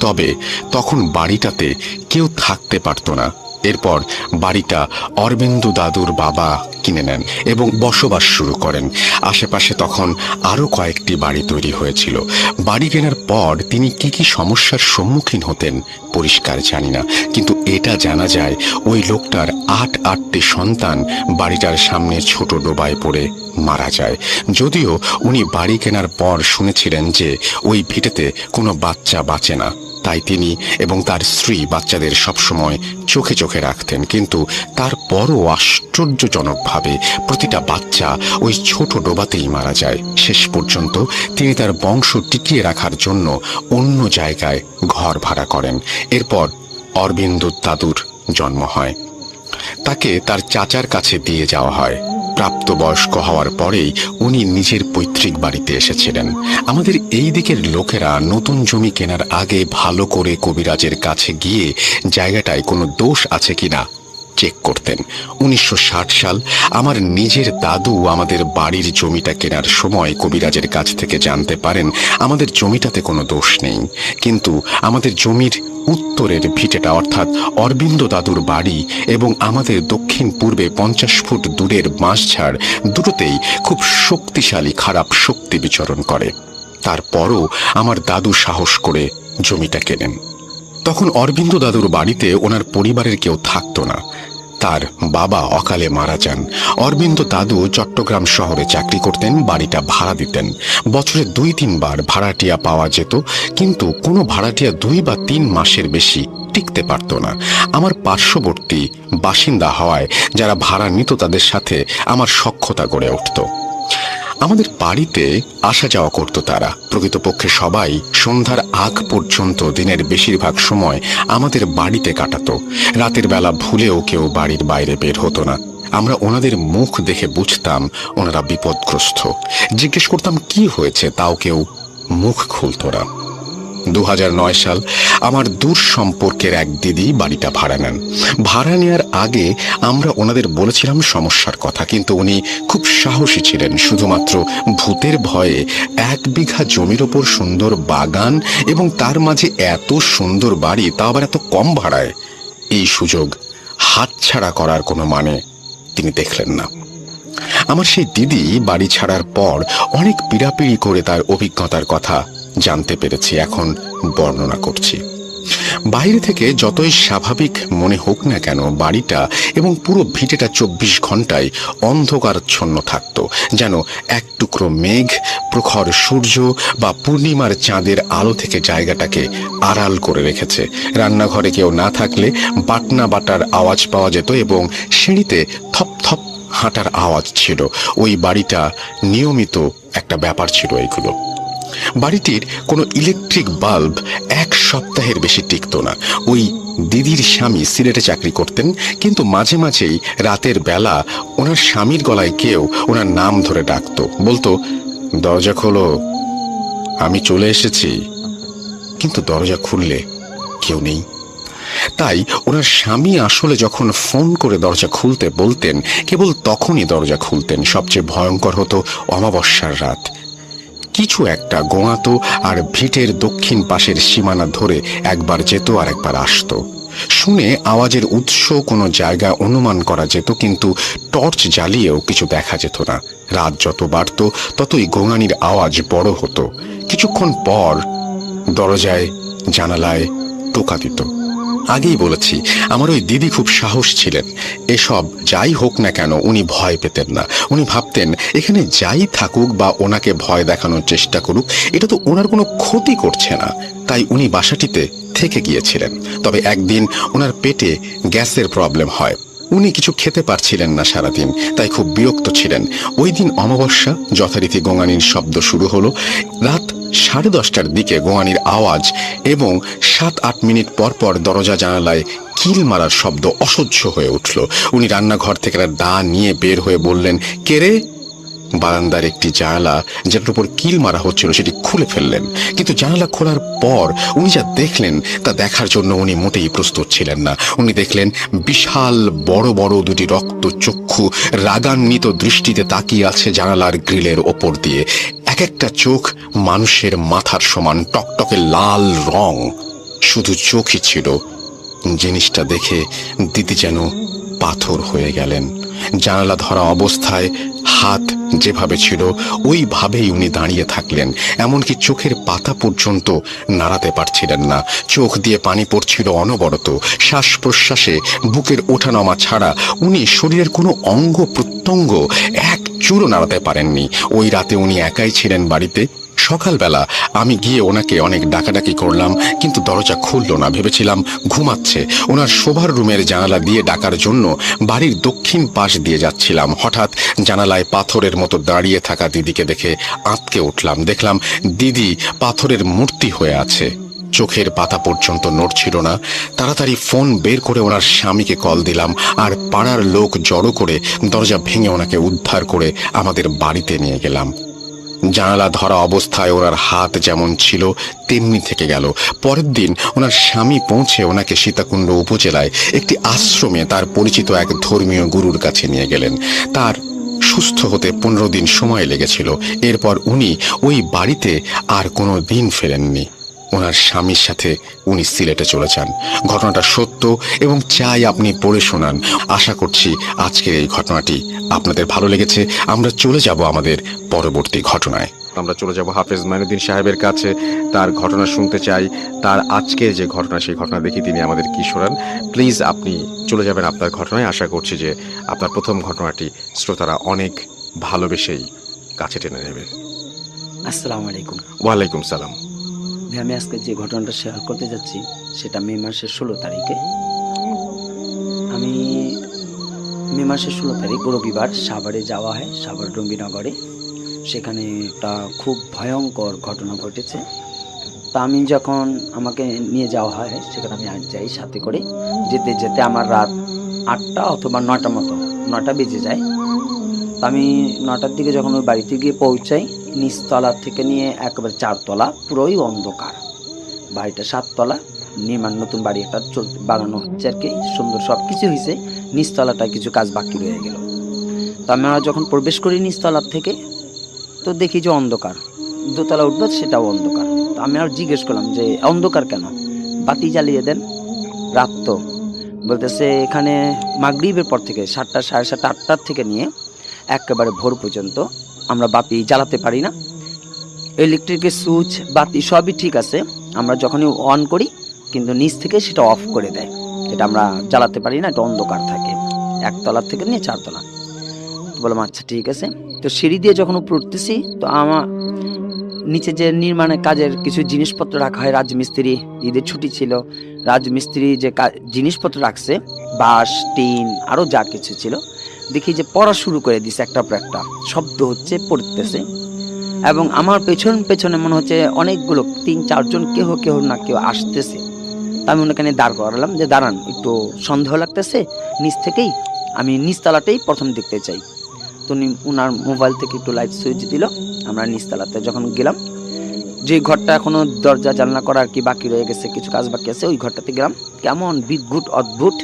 তবে তখন বাড়িটাতে কেউ থাকতে পারত না। এরপর বাড়িটা অরবিন্দু দাদুর বাবা কিনে নেন এবং বসবাস শুরু করেন। আশেপাশে তখন আরো কয়েকটি বাড়ি তৈরি হয়েছিল। বাড়ি কেনার পর তিনি কি কি সমস্যার সম্মুখীন হতেন পরিষ্কার জানি না, কিন্তু এটা জানা যায় ওই লোকটার 8টি সন্তান বাড়িটার সামনে ছোট ডোবায় পড়ে মারা যায়। যদিও উনি বাড়ি কেনার পর শুনেছিলেন যে ওই ভিটেতে কোনো বাচ্চা বাঁচে না, তাই তিনি এবং তার স্ত্রী বাচ্চাদের সবসময় চোখে চোখে রাখতেন। কিন্তু তারপরও আশ্চর্যজনকভাবে প্রতিটা বাচ্চা ওই ছোট ডোবাতেই মারা যায়। শেষ পর্যন্ত তিনি তার বংশ টিকিয়ে রাখার জন্য অন্য জায়গায় ঘর ভাড়া করেন। এরপর অরবিন্দু দাদুর জন্ম হয়। তাকে তার চাচার কাছে দিয়ে যাওয়া হয়। প্রাপ্তবয়স্ক হওয়ার পরেই উনি নিজের পৈতৃক বাড়িতে এসেছিলেন। আমাদের এই দিকের লোকেরা নতুন জমি কেনার আগে ভালো করে কবিরাজের কাছে গিয়ে জায়গাটায় কোনো দোষ আছে কিনা চেক করতেন। 1960 সাল আমার নিজের দাদু আমাদের বাড়ির জমিটা কেনার সময় কবিরাজের কাছ থেকে জানতে পারেন আমাদের জমিটাতে কোনো দোষ নেই, কিন্তু আমাদের জমির উত্তরের ভিটেটা অর্থাৎ অরবিন্দ দাদুর বাড়ি এবং আমাদের দক্ষিণ পূর্বে 50 ফুট দূরের বাঁশঝাড় দুটোতেই খুব শক্তিশালী খারাপ শক্তি বিচরণ করে। তারপরও আমার দাদু সাহস করে জমিটা কেনেন। তখন অরবিন্দ দাদুর বাড়িতে ওনার পরিবারের কেউ থাকতো না। তার বাবা অকালে মারা যান। অরবিন্দ দাদু চট্টগ্রাম শহরে চাকরি করতেন, বাড়িটা ভাড়া দিতেন। বছরে 2-3 বার ভাড়াটিয়া পাওয়া যেত, কিন্তু কোনো ভাড়াটিয়া 2 বা 3 মাসের বেশি টিকতে পারত না। আমার পার্শ্ববর্তী বাসিন্দা হওয়ায় যারা ভাড়া নিত তাদের সাথে আমার সখ্যতা গড়ে উঠত। আমাদের বাড়িতে আসা যাওয়া করত তারা। প্রকৃতপক্ষে সবাই সন্ধ্যার আগ পর্যন্ত দিনের বেশিরভাগ সময় আমাদের বাড়িতে কাটাতো। রাতের বেলা ভুলেও কেউ বাড়ির বাইরে বের হতো না। আমরা ওনাদের মুখ দেখে বুঝতাম ওনারা বিপদগ্রস্ত। জিজ্ঞেস করতাম কি হয়েছে, তাও কেউ মুখ খুলত না। 2009 সাল আমার দূর সম্পর্কের এক দিদি বাড়িটা ভাড়া নেন। ভাড়া নেওয়ার আগে আমরা ওনাদের বলেছিলাম সমস্যার কথা, কিন্তু উনি খুব সাহসী ছিলেন। শুধুমাত্র ভূতের ভয়ে 1 বিঘা জমির ওপর সুন্দর বাগান এবং তার মাঝে এত সুন্দর বাড়ি, তা আবার এত কম ভাড়ায়, এই সুযোগ হাতছাড়া করার কোনো মানে তিনি দেখলেন না। আমার সেই দিদি বাড়ি ছাড়ার পর অনেক পীড়াপিড়ি করে তার অভিজ্ঞতার কথা জানতে পেরেছি, এখন বর্ণনা করছি। বাইরে থেকে যতই স্বাভাবিক মনে হোক না কেন, বাড়িটা এবং পুরো ভিটেটা 24 ঘন্টায় অন্ধকারচ্ছন্ন থাকত, যেন এক টুকরো মেঘ, প্রখর সূর্য বা পূর্ণিমার চাঁদের আলো থেকে জায়গাটাকে আড়াল করে রেখেছে। রান্নাঘরে কেউ না থাকলে বাটনা বাটার আওয়াজ পাওয়া যেত এবং সিঁড়িতে থপ থপ হাঁটার আওয়াজ ছিল। ওই বাড়িটা নিয়মিত একটা ব্যাপার ছিল এইগুলো। বাড়িটির কোনো ইলেকট্রিক বাল্ব 1 সপ্তাহের বেশি টিকত না। ওই দিদির স্বামী সিলেটে চাকরি করতেন, কিন্তু মাঝে মাঝেই রাতের বেলা ওনার স্বামীর গলায় কেউ ওনার নাম ধরে ডাকতো, বলতো দরজা খোলো, আমি চলে এসেছি। কিন্তু দরজা খুললে কেউ নেই। তাই ওনার স্বামী আসলে যখন ফোন করে দরজা খুলতে বলতেন, কেবল তখনই দরজা খুলতেন। সবচেয়ে ভয়ঙ্কর হতো অমাবস্যার রাত। কিছু একটা গোঙাতো আর ভিটের দক্ষিণ পাশের সীমানা ধরে একবার যেত আর একবার আসতো। শুনে আওয়াজের উৎস কোনো জায়গা অনুমান করা যেত, কিন্তু টর্চ জ্বালিয়েও কিছু দেখা যেত না। রাত যত বাড়ত ততই গোঙানির আওয়াজ বড় হতো। কিছুক্ষণ পর দরজায় জানালায় টোকা দিত। আগেই বলেছি আমার ওই দিদি খুব সাহস ছিলেন। এসব যাই হোক না কেন উনি ভয় পেতেন না। উনি ভাবতেন এখানে যাই থাকুক বা ওনাকে ভয় দেখানোর চেষ্টা করুক, এটা তো ওনার কোনো ক্ষতি করছে না। তাই উনি বাসাটিতে থেকে গিয়েছিলেন। তবে একদিন ওনার পেটে গ্যাসের প্রবলেম হয়। উনি কিছু খেতে পারছিলেন না সারাদিন, তাই খুব বিরক্ত ছিলেন। ওই দিন অমাবস্যা, যথারীতি গোঙানির শব্দ শুরু হলো। রাত 10:30টার দিকে গোঙানির আওয়াজ এবং 7-8 মিনিট পর পর দরজা জানালায় কিল মারার শব্দ অসহ্য হয়ে উঠল। উনি রান্নাঘর থেকে দা নিয়ে বের হয়ে বললেন, কে রে? বারান্দার একটি জানালা যেটার উপর কিল মারা হচ্ছিল সেটি খুলে ফেললেন। কিন্তু জানালা খোলার পর উনি যা দেখলেন তা দেখার জন্য উনি মোটেই প্রস্তুত ছিলেন না। উনি দেখলেন বিশাল বড় বড় 2টি রক্ত চক্ষু রাগান্বিত দৃষ্টিতে তাকিয়ে আছে জানালার গ্রিলের ওপর দিয়ে। এক একটা চোখ মানুষের মাথার সমান, টকটকে লাল রং, শুধু চোখই ছিল। জিনিসটা দেখে দিদি যেন পাথর হয়ে গেলেন। জানালা ধরা অবস্থায় হাত যেভাবে ছিল ওইভাবেই উনি দাঁড়িয়ে থাকলেন। এমনকি চোখের পাতা পর্যন্ত নাড়াতে পারছিলেন না। চোখ দিয়ে পানি পড়ছিল অনবরত। শ্বাস প্রশ্বাসে বুকের ওঠানামা ছাড়া উনি শরীরের কোনো অঙ্গ প্রত্যঙ্গ এক চুরও নাড়াতে পারেননি। ওই রাতে উনি একাই ছিলেন বাড়িতে। সকালবেলা আমি গিয়ে ওনাকে অনেক ডাকাডাকি করলাম, কিন্তু দরজা খুলল না। ভেবেছিলাম ঘুমাচ্ছে। ওনার শোবার রুমের জানালা দিয়ে ডাকার জন্য বাড়ির দক্ষিণ পাশ দিয়ে যাচ্ছিলাম। হঠাৎ জানালায় পাথরের মতো দাঁড়িয়ে থাকা দিদিকে দেখে আঁতকে উঠলাম। দেখলাম দিদি পাথরের মূর্তি হয়ে আছে। চোখের পাতা পর্যন্ত নড়ছিল না। তাড়াতাড়ি ফোন বের করে ওনার স্বামীকে কল দিলাম, আর পাড়ার লোক জড়ো করে দরজা ভেঙে ওনাকে উদ্ধার করে আমাদের বাড়িতে নিয়ে গেলাম। জানালা ধরা অবস্থায় ওনার হাত যেমন ছিল তেমনি থেকে গেল। পরের দিন ওনার স্বামী পৌঁছে ওনাকে সীতাকুণ্ড উপজেলায় একটি আশ্রমে তার পরিচিত এক ধর্মীয় গুরুর কাছে নিয়ে গেলেন। তার সুস্থ হতে 15 দিন সময় লেগেছিল। এরপর উনি ওই বাড়িতে আর কোনো দিন ফেরেননি। ওনার স্বামীর সাথে উনি সিলেটে চলে যান। ঘটনাটা সত্য এবং চাই আপনি পড়ে শোনান। আশা করছি আজকের এই ঘটনাটি আপনাদের ভালো লেগেছে। আমরা চলে যাব আমাদের পরবর্তী ঘটনায়। আমরা চলে যাব হাফেজ মাইনুদ্দিন সাহেবের কাছে, তার ঘটনা শুনতে চাই। তার আজকের যে ঘটনা, সেই ঘটনা দেখি তিনি আমাদের কি শোনান। প্লিজ আপনি চলে যাবেন আপনার ঘটনায়। আশা করছি যে আপনার প্রথম ঘটনাটি শ্রোতারা অনেক ভালোবেসেই কাছে টেনে নেবে। আসসালামু আলাইকুম। ওয়ালাইকুম সালাম। আমি আজকে যে ঘটনাটা শেয়ার করতে যাচ্ছি সেটা মে মাসের 16 তারিখে। আমি মে মাসের 16 তারিখ রবিবার সাভারে যাওয়া হয়, সাভার রঙ্গিনগরে। সেখানে একটা খুব ভয়ঙ্কর ঘটনা ঘটেছে। তা আমি যখন আমাকে নিয়ে যাওয়া হয় সেখানে আমি যাই সাথে করে। যেতে যেতে আমার রাত 8টা অথবা 9টা মতো, 9টা বেজে যায়। তা আমি 9টার দিকে যখন ওই বাড়িতে গিয়ে পৌঁছাই, নিচতলা থেকে নিয়ে একেবারে 4 তলা পুরোই অন্ধকার। বাড়িটা 7 তলা, নির্মাণ নতুন বাড়ি একটা বানানো হচ্ছে আর কি, সুন্দর সব কিছু হয়েছে। নিচতলাটায় কিছু কাজ বাকি রয়ে গেল। তো আমরা যখন প্রবেশ করি নিচতলার থেকে, তো দেখি যে অন্ধকার। দোতলা উঠবো, সেটাও অন্ধকার। তো আমি আর জিজ্ঞেস করলাম যে অন্ধকার কেন, বাতি জ্বালিয়ে দেন, রাত তো। বলতেছে এখানে মাগরিবের পর থেকে 7টা, 7:30, 8টার থেকে নিয়ে একেবারে ভোর পর্যন্ত আমরা বাতি জ্বালাতে পারি না। ইলেকট্রিকের সুইচ বাতি সবই ঠিক আছে, আমরা যখনই অন করি কিন্তু নিচ থেকে সেটা অফ করে দেয়। এটা আমরা জ্বালাতে পারি না, এটা অন্ধকার থাকে। 1 তলার থেকে নিয়ে 4 তলা। বললাম আচ্ছা ঠিক আছে। তো সিঁড়ি দিয়ে যখন উপরে উঠতেছি, তো আমার নিচে যে নির্মাণের কাজের কিছু জিনিসপত্র রাখা হয়, রাজমিস্ত্রি ঈদের ছুটি ছিল, রাজমিস্ত্রি যে জিনিসপত্র রাখছে, বাঁশ, টিন, আরও যা কিছু ছিল, দেখি যে পড়া শুরু করে দিছে, একটার পর একটা শব্দ হচ্ছে, পড়তেছে। এবং আমার পেছনে মনে হচ্ছে অনেকগুলো 3-4 জন কেউ না কেউ আসতেছে। তা আমি ওখানে দাঁড় করালাম যে দাঁড়ান, একটু সন্দেহ লাগতেছে নিচ থেকেই, আমি নিচতলাটাই প্রথম দেখতে চাই। তো উনার মোবাইল থেকে একটু লাইট সুইচ দিল। আমরা নিচতলাতে যখন গেলাম, যে ঘরটা এখনো দরজা জানলা করা আর কি বাকি রয়ে গেছে, কিছু কাজ বাকি আছে, ওই ঘরটাতে গেলাম। কেমন বিদ্ভুত অদ্ভুত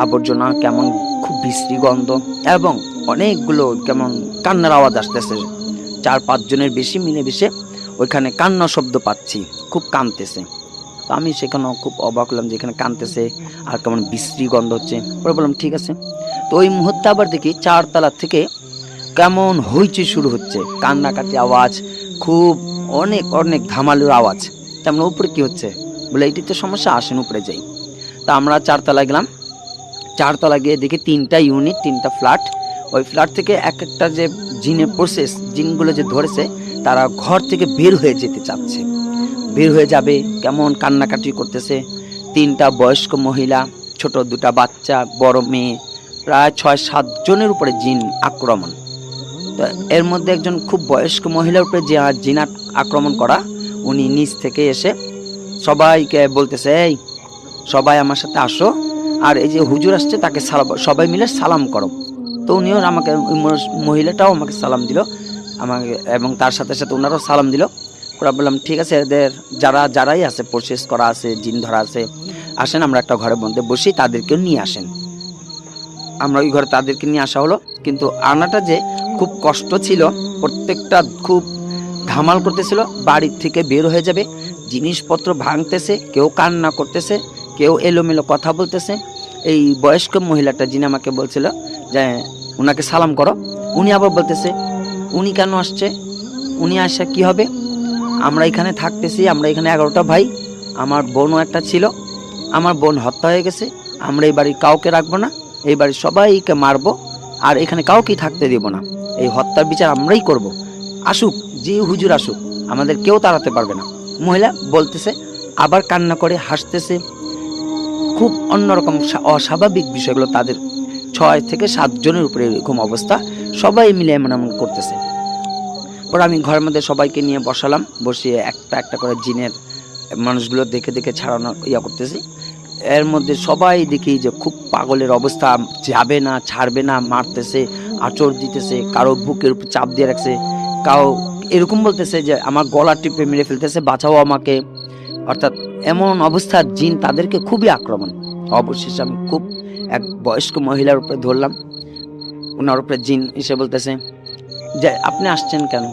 আবর্জনা, কেমন খুব বিশ্রী গন্ধ, এবং অনেকগুলো কেমন কান্নার আওয়াজ আসতেছে। 4-5 জনের বেশি মিলেমিশে ওইখানে কান্না শব্দ পাচ্ছি, খুব কাঁদতেছে। তো আমি সেখানেও খুব অবাক হলাম যে এখানে কাঁদতেছে আর কেমন বিশ্রী গন্ধ হচ্ছে। পরে বললাম ঠিক আছে। তো ওই মুহূর্তে আবার দেখি 4 তলা থেকে কেমন হইচই শুরু হচ্ছে, কান্নাকাটি আওয়াজ, খুব অনেক অনেক ধামালুর আওয়াজ। তেমন উপরে কি হচ্ছে বলে, এইটি তো সমস্যা, আসেন উপরে যাই। তা আমরা 4 তলায় গেলাম। 4 তলা গিয়ে দেখি 3টা ইউনিট, 3টা ফ্ল্যাট। ওই ফ্ল্যাট থেকে এক একটা যে জিনের প্রসেস, জিনগুলো যে ধরেছে, তারা ঘর থেকে বের হয়ে যেতে চাচ্ছে, বের হয়ে যাবে, কেমন কান্নাকাটি করতেছে। 3টা বয়স্ক মহিলা, ছোট 2টা বাচ্চা, বড় মেয়ে, প্রায় 6-7 জনের উপরে জিন আক্রমণ। তো এর মধ্যে একজন খুব বয়স্ক মহিলার উপরে যে জিন আক্রমণ করা, উনি নিচ থেকে এসে সবাইকে বলতেছে, এই সবাই আমার সাথে আসো, আর এই যে হুজুর আসছে তাকে সবাই মিলে সালাম করো। তো উনিও আমাকে, ওই মহিলাটাও আমাকে সালাম দিল আমাকে, এবং তার সাথে সাথে ওনারাও সালাম দিল। ওরা বললাম ঠিক আছে, এদের যারাই আছে, প্রসেস করা আছে, জিন ধরা আছে, আসেন আমরা একটা ঘরের মধ্যে বসি, তাদেরকেও নিয়ে আসেন। আমরা ওই ঘরে তাদেরকে নিয়ে আসা হলো। কিন্তু আনাটা যে খুব কষ্ট ছিল, প্রত্যেকটা খুব ধামাল করতেছিল, বাড়ির থেকে বের হয়ে যাবে, জিনিসপত্র ভাঙতেছে, কেউ কান্না করতেছে, কেউ এলোমেলো কথা বলতেছে। এই বয়স্ক মহিলাটা যিনি আমাকে বলছিল যে উনাকে সালাম করো, উনি আবার বলতেছে উনি কেন আসছে, উনি আসা কি হবে, আমরা এখানে থাকতেছি, আমরা এখানে 11টা ভাই, আমার বোনও একটা ছিল, আমার বোন হত্যা হয়ে গেছে, আমরা এই বাড়ির কাউকে রাখবো না, এই বাড়ির সবাইকে মারবো, আর এখানে কাউকেই থাকতে দেব না, এই হত্যার বিচার আমরাই করব, আসুক যে হুজুর আসুক, আমাদের কেউ তাড়াতে পারবে না। মহিলা বলতেছে, আবার কান্না করে হাসতেছে, খুব অন্যরকম অস্বাভাবিক বিষয়গুলো। তাদের 6 থেকে 7 জনের উপরে এরকম অবস্থা, সবাই মিলে এমন করতেছে। পরে আমি ঘরের মধ্যে সবাইকে নিয়ে বসালাম, বসিয়ে একটা একটা করে জিনের মানুষগুলো দেখে দেখে ছাড়ানো ইয়া করতেছি। এর মধ্যে সবাই দেখি যে খুব পাগলের অবস্থা, যাবে না, ছাড়বে না, মারতেছে, আঁচড় দিতেছে, কারো বুকের উপর চাপ দিয়ে রাখছে, কারো এরকম বলতেছে যে আমার গলা টিপে মেরে ফেলতেছে, বাঁচাও আমাকে। অর্থাৎ এমন অবস্থা, জিন তাদেরকে খুবই আক্রমণ। অবশেষে আমি খুব এক বয়স্ক মহিলার উপরে ধরলাম, ওনার উপরে জিন এসে বলতেছে যে আপনি আসছেন কেন?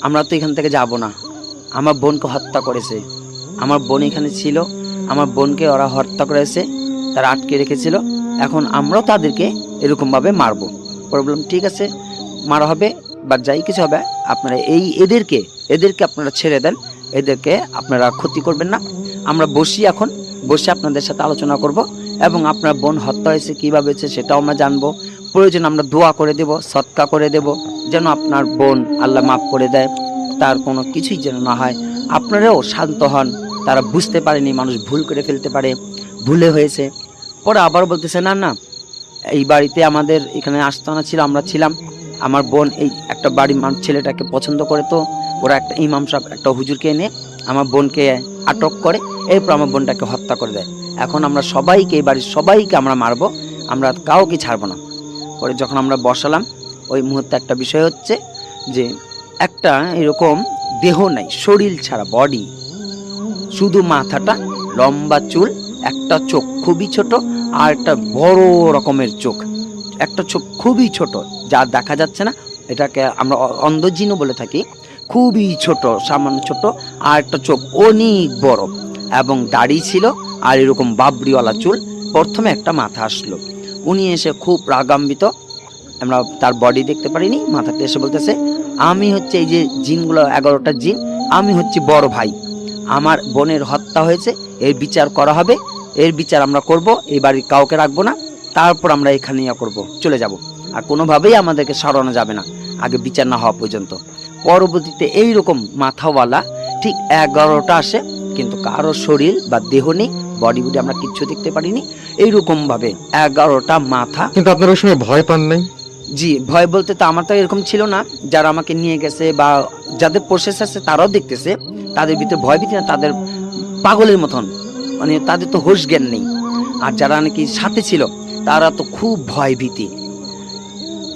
আমরা তো এখান থেকে যাব না, আমার বোনকে হত্যা করেছে, আমার বোন এখানে ছিল, আমার বোনকে ওরা হত্যা করেছে, তারা আটকে রেখেছিল, এখন আমরাও তাদেরকে এরকমভাবে মারবো। প্রবলেম ঠিক আছে, মারা হবে বা যাই কিছু হবে, আপনারা এদেরকে আপনারা ছেড়ে দেন, এদেরকে আপনারা ক্ষতি করবেন না। আমরা এখন বসে আপনাদের সাথে আলোচনা করব এবং আপনার বোন হত্যা হয়েছে কীভাবে হয়েছে সেটাও আমরা জানবো। প্রয়োজন আমরা দোয়া করে দেব, সদকা করে দেব, যেন আপনার বোন আল্লাহ মাফ করে দেয়, তার কোনো কিছুই যেন না হয়। আপনারাও শান্ত হন, তারা বুঝতে পারেনি, মানুষ ভুল করে ফেলতে পারে, ভুলে হয়েছে। পরে আবার বলতেছে না না, এই বাড়িতে আমাদের এখানে আস্তানা ছিল, আমরা ছিলাম, আমার বোন এই একটা বাড়ির ছেলেটাকে পছন্দ করে, তো ওরা একটা ইমাম সাহেব একটা হুজুরকে এনে আমার বোনকে আটক করে, এরপর আমার বোনটাকে হত্যা করে দেয়। এখন আমরা সবাইকে, এই বাড়ির সবাইকে আমরা মারবো, আমরা কাউকে ছাড়বো না। পরে যখন আমরা বসালাম, ওই মুহূর্তে একটা বিষয় হচ্ছে যে একটা এরকম দেহ নাই, শরীর ছাড়া বডি, শুধু মাথাটা, লম্বা চুল, একটা চোখ খুবই ছোট, আর একটা বড় রকমের চোখ, একটা চোখ খুবই ছোট যা দেখা যাচ্ছে না, এটাকে আমরা অন্ধজিনও বলে থাকি, খুবই ছোট, সামান্য ছোট, আর একটা চোখ অনেক বড়, এবং দাড়ি ছিল, আর এরকম বাবরিওয়ালা চুল। প্রথমে একটা মাথা আসলো, উনি এসে খুব রাগান্বিত, আমরা তার বডি দেখতে পারিনি, মাথাতে এসে বলতেছে আমি হচ্ছে এই যে জিনগুলো 11টা জিন, আমি হচ্ছে বড় ভাই, আমার বোনের হত্যা হয়েছে, এর বিচার করা হবে, এর বিচার আমরা করব, এই বাড়ির কাউকে রাখবো না, তারপর আমরা এখানে ইয়া করবো, চলে যাব, আর কোনোভাবেই আমাদেরকে সরানো যাবে না আগে বিচার না হওয়া পর্যন্ত। পরবর্তীতে এইরকম মাথাওয়ালা ঠিক 11টা আসে, কিন্তু কারো শরীর বা দেহ নেই, বডি আমরা কিচ্ছু দেখতে পারিনি, এইরকম ভাবে 11টা মাথা। কিন্তু আপনার ওই সময় ভয় পান নাই? জি, ভয় বলতে তো আমার তো এরকম ছিল না, যারা আমাকে নিয়ে গেছে বা যাদের প্রসেস আছে তারাও দেখতেছে, তাদের ভিতরে ভয় ভীতি না, তাদের পাগলের মতন, মানে তাদের তো হোশ জ্ঞান নেই। আর যারা নাকি সাথে ছিল তারা তো খুব ভয় ভীতি।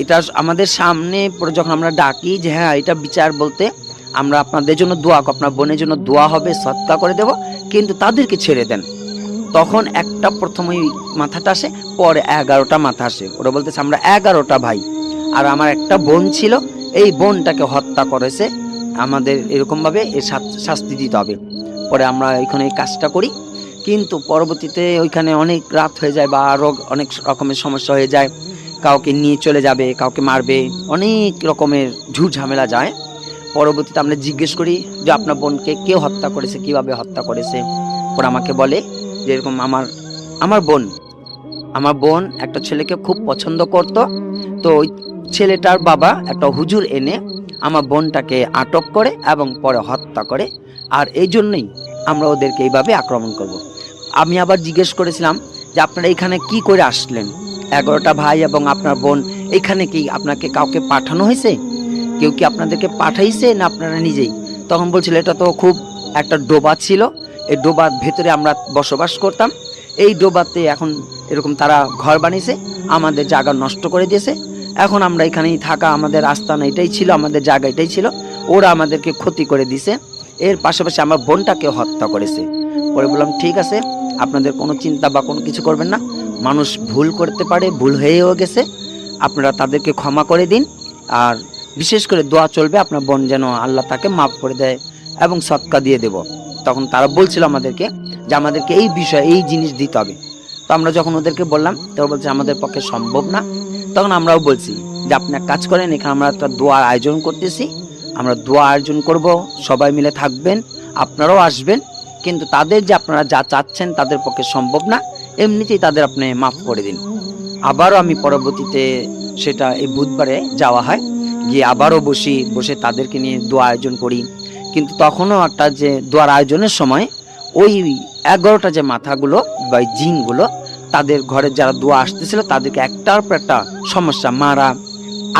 এটা আমাদের সামনে পরে যখন আমরা ডাকি যে হ্যাঁ এটা বিচার বলতে, আমরা আপনাদের জন্য দোয়া, আপনার বোনের জন্য দোয়া হবে, সদকা করে দেব, কিন্তু তাদেরকে ছেড়ে দেন, তখন একটা প্রথমেই মাথাটা আসে, পরে 11টা মাথা আসে। ওরা বলতেছে আমরা 11টা ভাই, আর আমার একটা বোন ছিল, এই বোনটাকে হত্যা করেছে, আমাদের এরকম ভাবে এর শাস্তি দিতে হবে। পরে আমরা এখানে এই কাজটা করি, কিন্তু পরবর্তীতে ওইখানে অনেক রাত হয়ে যায় বা আরো অনেক রকমের সমস্যা হয়ে যায়, কাউকে নিয়ে চলে যাবে, কাউকে মারবে, অনেক রকমের ঝুট ঝামেলা যায়। পরবর্তীতে আমরা জিজ্ঞেস করি যে আপনার বোনকে কে হত্যা করেছে, কিভাবে হত্যা করেছে। পরে আমাকে বলে যে এরকম আমার বোন একটা ছেলেকে খুব পছন্দ করত, তো ওই ছেলেটার বাবা একটা হুজুর এনে আমার বোনটাকে আটক করে এবং পরে হত্যা করে, আর এই জন্যই আমরা ওদেরকে এইভাবে আক্রমণ করব। আমি আবার জিজ্ঞেস করেছিলাম যে আপনারা এখানে কি করে আসলেন, 11টা ভাই এবং আপনার বোন, এখানে কি আপনাকে কাউকে পাঠানো হয়েছে, কেউ কি আপনাদেরকে পাঠাইছে না আপনারা নিজেই? তখন বলছিল এটা তো খুব একটা ডোবা ছিল, এই ডোবার ভেতরে আমরা বসবাস করতাম, এই ডোবাতে এখন এরকম তারা ঘর বানিয়েছে, আমাদের জায়গা নষ্ট করে দিয়েছে, এখন আমরা এখানেই থাকা, আমাদের আস্তানা এটাই ছিল, আমাদের জায়গা এটাই ছিল, ওরা আমাদেরকে ক্ষতি করে দিছে, এর পাশাপাশি আমার বোনটাকে হত্যা করেছে। পরে বললাম ঠিক আছে, আপনাদের কোনো চিন্তা বা কোনো কিছু করবেন না, মানুষ ভুল করতে পারে, ভুল হয়েও গেছে, আপনারা তাদেরকে ক্ষমা করে দিন, আর বিশেষ করে দোয়া চলবে আপনার বোন যেন আল্লাহ তাকে মাফ করে দেয় এবং সদকা দিয়ে দেব। তখন তারা বলছিল আমাদেরকে যে আমাদেরকে এই বিষয়ে এই জিনিস দিতে হবে। তো আমরা যখন ওদেরকে বললাম, তো বলছে আমাদের পক্ষে সম্ভব না। তখন আমরাও বলছি যে আপনি এক কাজ করেন, এখানে আমরা একটা দোয়ার আয়োজন করতেছি, আমরা দোয়া আয়োজন করব, সবাই মিলে থাকবেন, আপনারাও আসবেন, কিন্তু তাদের যে আপনারা যা চাচ্ছেন তাদের পক্ষে সম্ভব না, এমনিতেই তাদের আপনি মাফ করে দিন। আবারও আমি পরবর্তীতে সেটা এই বুধবারে যাওয়া হয়, গিয়ে আবারও বসে তাদেরকে নিয়ে দোয়া আয়োজন করি। কিন্তু তখনও একটা যে দোয়ার আয়োজনের সময় ওই 11টা যে মাথাগুলো বা জিনগুলো তাদের ঘরে যারা দোয়া আসতেছিল তাদেরকে একটার পর একটা সমস্যা, মারা,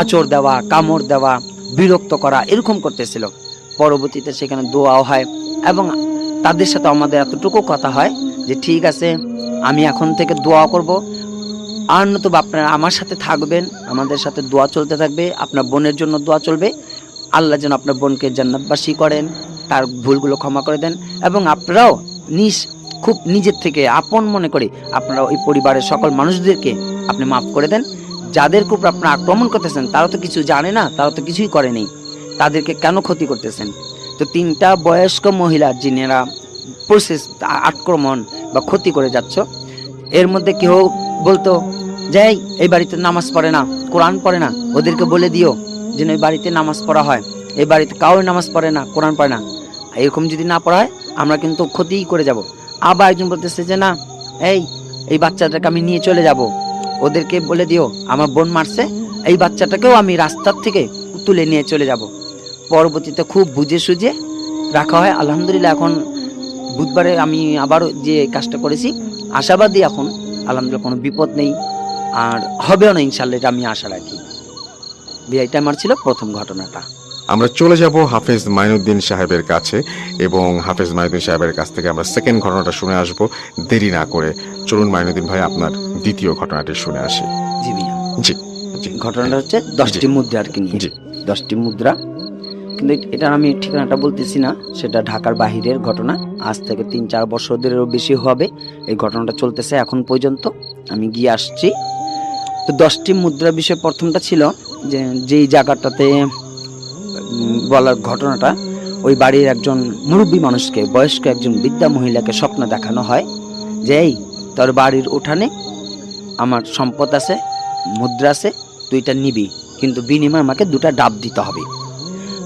আঁচড় দেওয়া, কামড় দেওয়া, বিরক্ত করা, এরকম করতেছিল। পরবর্তীতে সেখানে দোয়াও হয় এবং তাদের সাথে আমাদের এতটুকু কথা হয় যে ঠিক আছে, আমি এখন থেকে দোয়া করব, আর নতুবা আপনারা আমার সাথে থাকবেন, আমাদের সাথে দোয়া চলতে থাকবে, আপনার বোনের জন্য দোয়া চলবে, আল্লাহ যেন আপনার বোনকে জান্নাতবাসী করেন, তার ভুলগুলো ক্ষমা করে দেন, এবং আপনারাও খুব নিজের থেকে আপন মনে করে আপনারা ওই পরিবারের সকল মানুষদেরকে আপনি মাফ করে দেন। যাদেরকে উপর আপনারা আক্রমণ করতেছেন তারা তো কিছু জানে না, তারা তো কিছুই করেনি, তাদেরকে কেন ক্ষতি করতেছেন? তো 3টা বয়স্ক মহিলা যিনারা প্রসেস আক্রমণ বা ক্ষতি করে যাচ্ছ, এর মধ্যে কেউ বলতো যে এই বাড়িতে নামাজ পড়ে না, কোরআন পড়ে না, ওদেরকে বলে দিও যেন এই বাড়িতে নামাজ পড়া হয়, এই বাড়িতে কাউরে নামাজ পড়ে না, কোরআন পড়ে না, এরকম যদি না পড়া হয় আমরা কিন্তু ক্ষতিই করে যাব। আবার একজন বলতেছে যে না, এই বাচ্চাটাকে আমি নিয়ে চলে যাব, ওদেরকে বলে দিও আমার বোন মারছে, এই বাচ্চাটাকেও আমি রাস্তার থেকে তুলে নিয়ে চলে যাব। পরবর্তীতে খুব বুঝে সুঝে রাখা হয়। আলহামদুলিল্লাহ এখন বুধবারে আমি আবার যে কাজটা করেছি, আশাবাদী এখন আলহামদুলিল্লাহ কোনো বিপদ নেই, আর হবেও না ইনশাল্লাহ, এটা আমি আশা রাখি। এটা আমার ছিল প্রথম ঘটনাটা। আমরা চলে যাব হাফেজ মাইনুদ্দিন সাহেবের কাছে, এবং হাফেজ মাইনুদ্দিন সাহেবের কাছ থেকে আমরা সেকেন্ড ঘটনাটা শুনে আসব। দেরি না করে চলুন মাইনুদ্দিন ভাই আপনার দ্বিতীয় ঘটনাটি শুনে আসি। জি ভাইয়া। জি জি। ঘটনাটা হচ্ছে 10টি মুদ্রা আর কি নিয়ে। জি। 10টি মুদ্রা, কিন্তু এটা আমি ঠিকানাটা বলতেছি না, সেটা ঢাকার বাহিরের ঘটনা। আজ থেকে 3-4 বছরেরও বেশি হবে এই ঘটনাটা চলতেছে এখন পর্যন্ত, আমি গিয়ে আসছি। তো 10টি মুদ্রা বিষয়ে প্রথমটা ছিল যে যেই জায়গাটাতে বলার ঘটনাটা, ওই বাড়ির একজন মুরব্বী মানুষকে, বয়স্ক একজন বৃদ্ধা মহিলাকে স্বপ্ন দেখানো হয় যে এই তোর বাড়ির উঠানে আমার সম্পদ আছে, মুদ্রা আছে, তুই এটা নিবি, কিন্তু বিনিময়ে আমাকে 2টা ডাব দিতে হবে।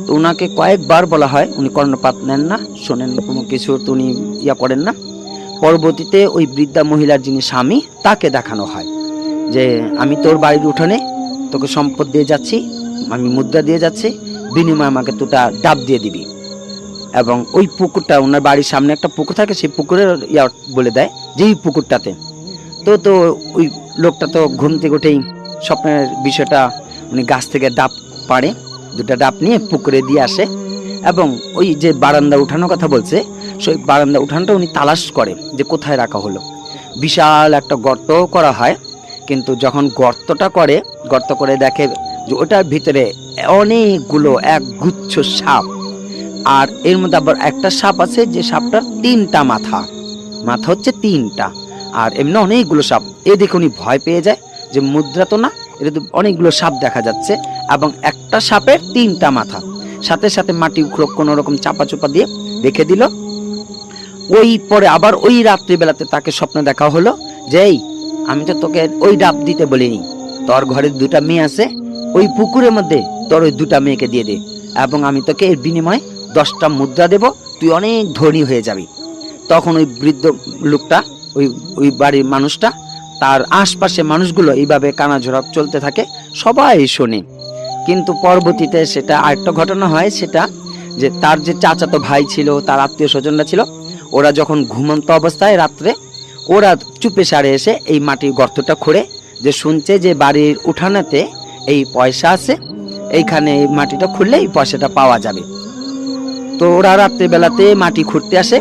তো ওনাকে কয়েকবার বলা হয়, উনি কর্ণপাত নেন না, শোনেন কোনো কিছু, তো উনি করেন না। পরবর্তীতে ওই বৃদ্ধা মহিলার যিনি স্বামী, তাকে দেখানো হয় যে আমি তোর বাড়ির উঠানে তোকে সম্পদ দিয়ে যাচ্ছি, আমি মুদ্রা দিয়ে যাচ্ছি, বিনিময়ে আমাকে 2টা ডাব দিয়ে দিবি। এবং ওই পুকুরটা, ওনার বাড়ির সামনে একটা পুকুর থাকে, সেই পুকুরের বলে দেয় যে এই পুকুরটাতে। তো ওই লোকটা তো ঘুম থেকে উঠেই স্বপ্নের বিষয়টা, উনি গাছ থেকে ডাব পাড়ে, 2টা ডাব নিয়ে পুকুরে দিয়ে আসে, এবং ওই যে বারান্দা উঠানোর কথা বলছে, সেই বারান্দা উঠানটা উনি তালাশ করে যে কোথায় রাখা হলো। বিশাল একটা গর্ত করা হয়, কিন্তু যখন গর্ত করে দেখে যে ওটার ভিতরে অনেকগুলো এক গুচ্ছ সাপ, আর এর মধ্যে আবার একটা সাপ আছে যে সাপটার 3টা মাথা হচ্ছে 3টা, আর এমনি অনেকগুলো সাপ। এ দেখে উনি ভয় পেয়ে যায় যে মুদ্রা তো না, এটা তো অনেকগুলো সাপ দেখা যাচ্ছে, এবং একটা সাপের 3টা মাথা। সাথে সাথে মাটি কোনো রকম চাপা চোপা দিয়ে রেখে দিল। ওই পরে আবার ওই রাত্রিবেলাতে তাকে স্বপ্ন দেখা হলো যে এই আমি তো তোকে ওই ডাব দিতে বলিনি, তোর ঘরে 2টা মেয়ে আছে, ওই পুকুরের মধ্যে তোর ওই 2টা মেয়েকে দিয়ে দে, এবং আমি তোকে এর বিনিময়ে 10টা মুদ্রা দেব, তুই অনেক ধনী হয়ে যাবি। তখন ওই বৃদ্ধ লোকটা, ওই বাড়ির মানুষটা, তার আশপাশে মানুষগুলো এইভাবে কানাঝোড়া চলতে থাকে, সবাই শোনে। কিন্তু পরবর্তীতে সেটা আরেকটা ঘটনা হয়, সেটা যে তার যে চাচাতো ভাই ছিল, তার আত্মীয় স্বজনরা ছিল, ওরা যখন ঘুমন্ত অবস্থায় রাত্রে ওরা চুপে সারে এসে এই মাটির গর্তটা খুঁড়ে, যে শুনছে যে বাড়ির উঠানেতে এই পয়সা আছে, এইখানে এই মাটিটা খুঁড়লে এই পয়সাটা পাওয়া যাবে। তো ওরা রাত্রিবেলাতে মাটি খুঁড়তে আসে।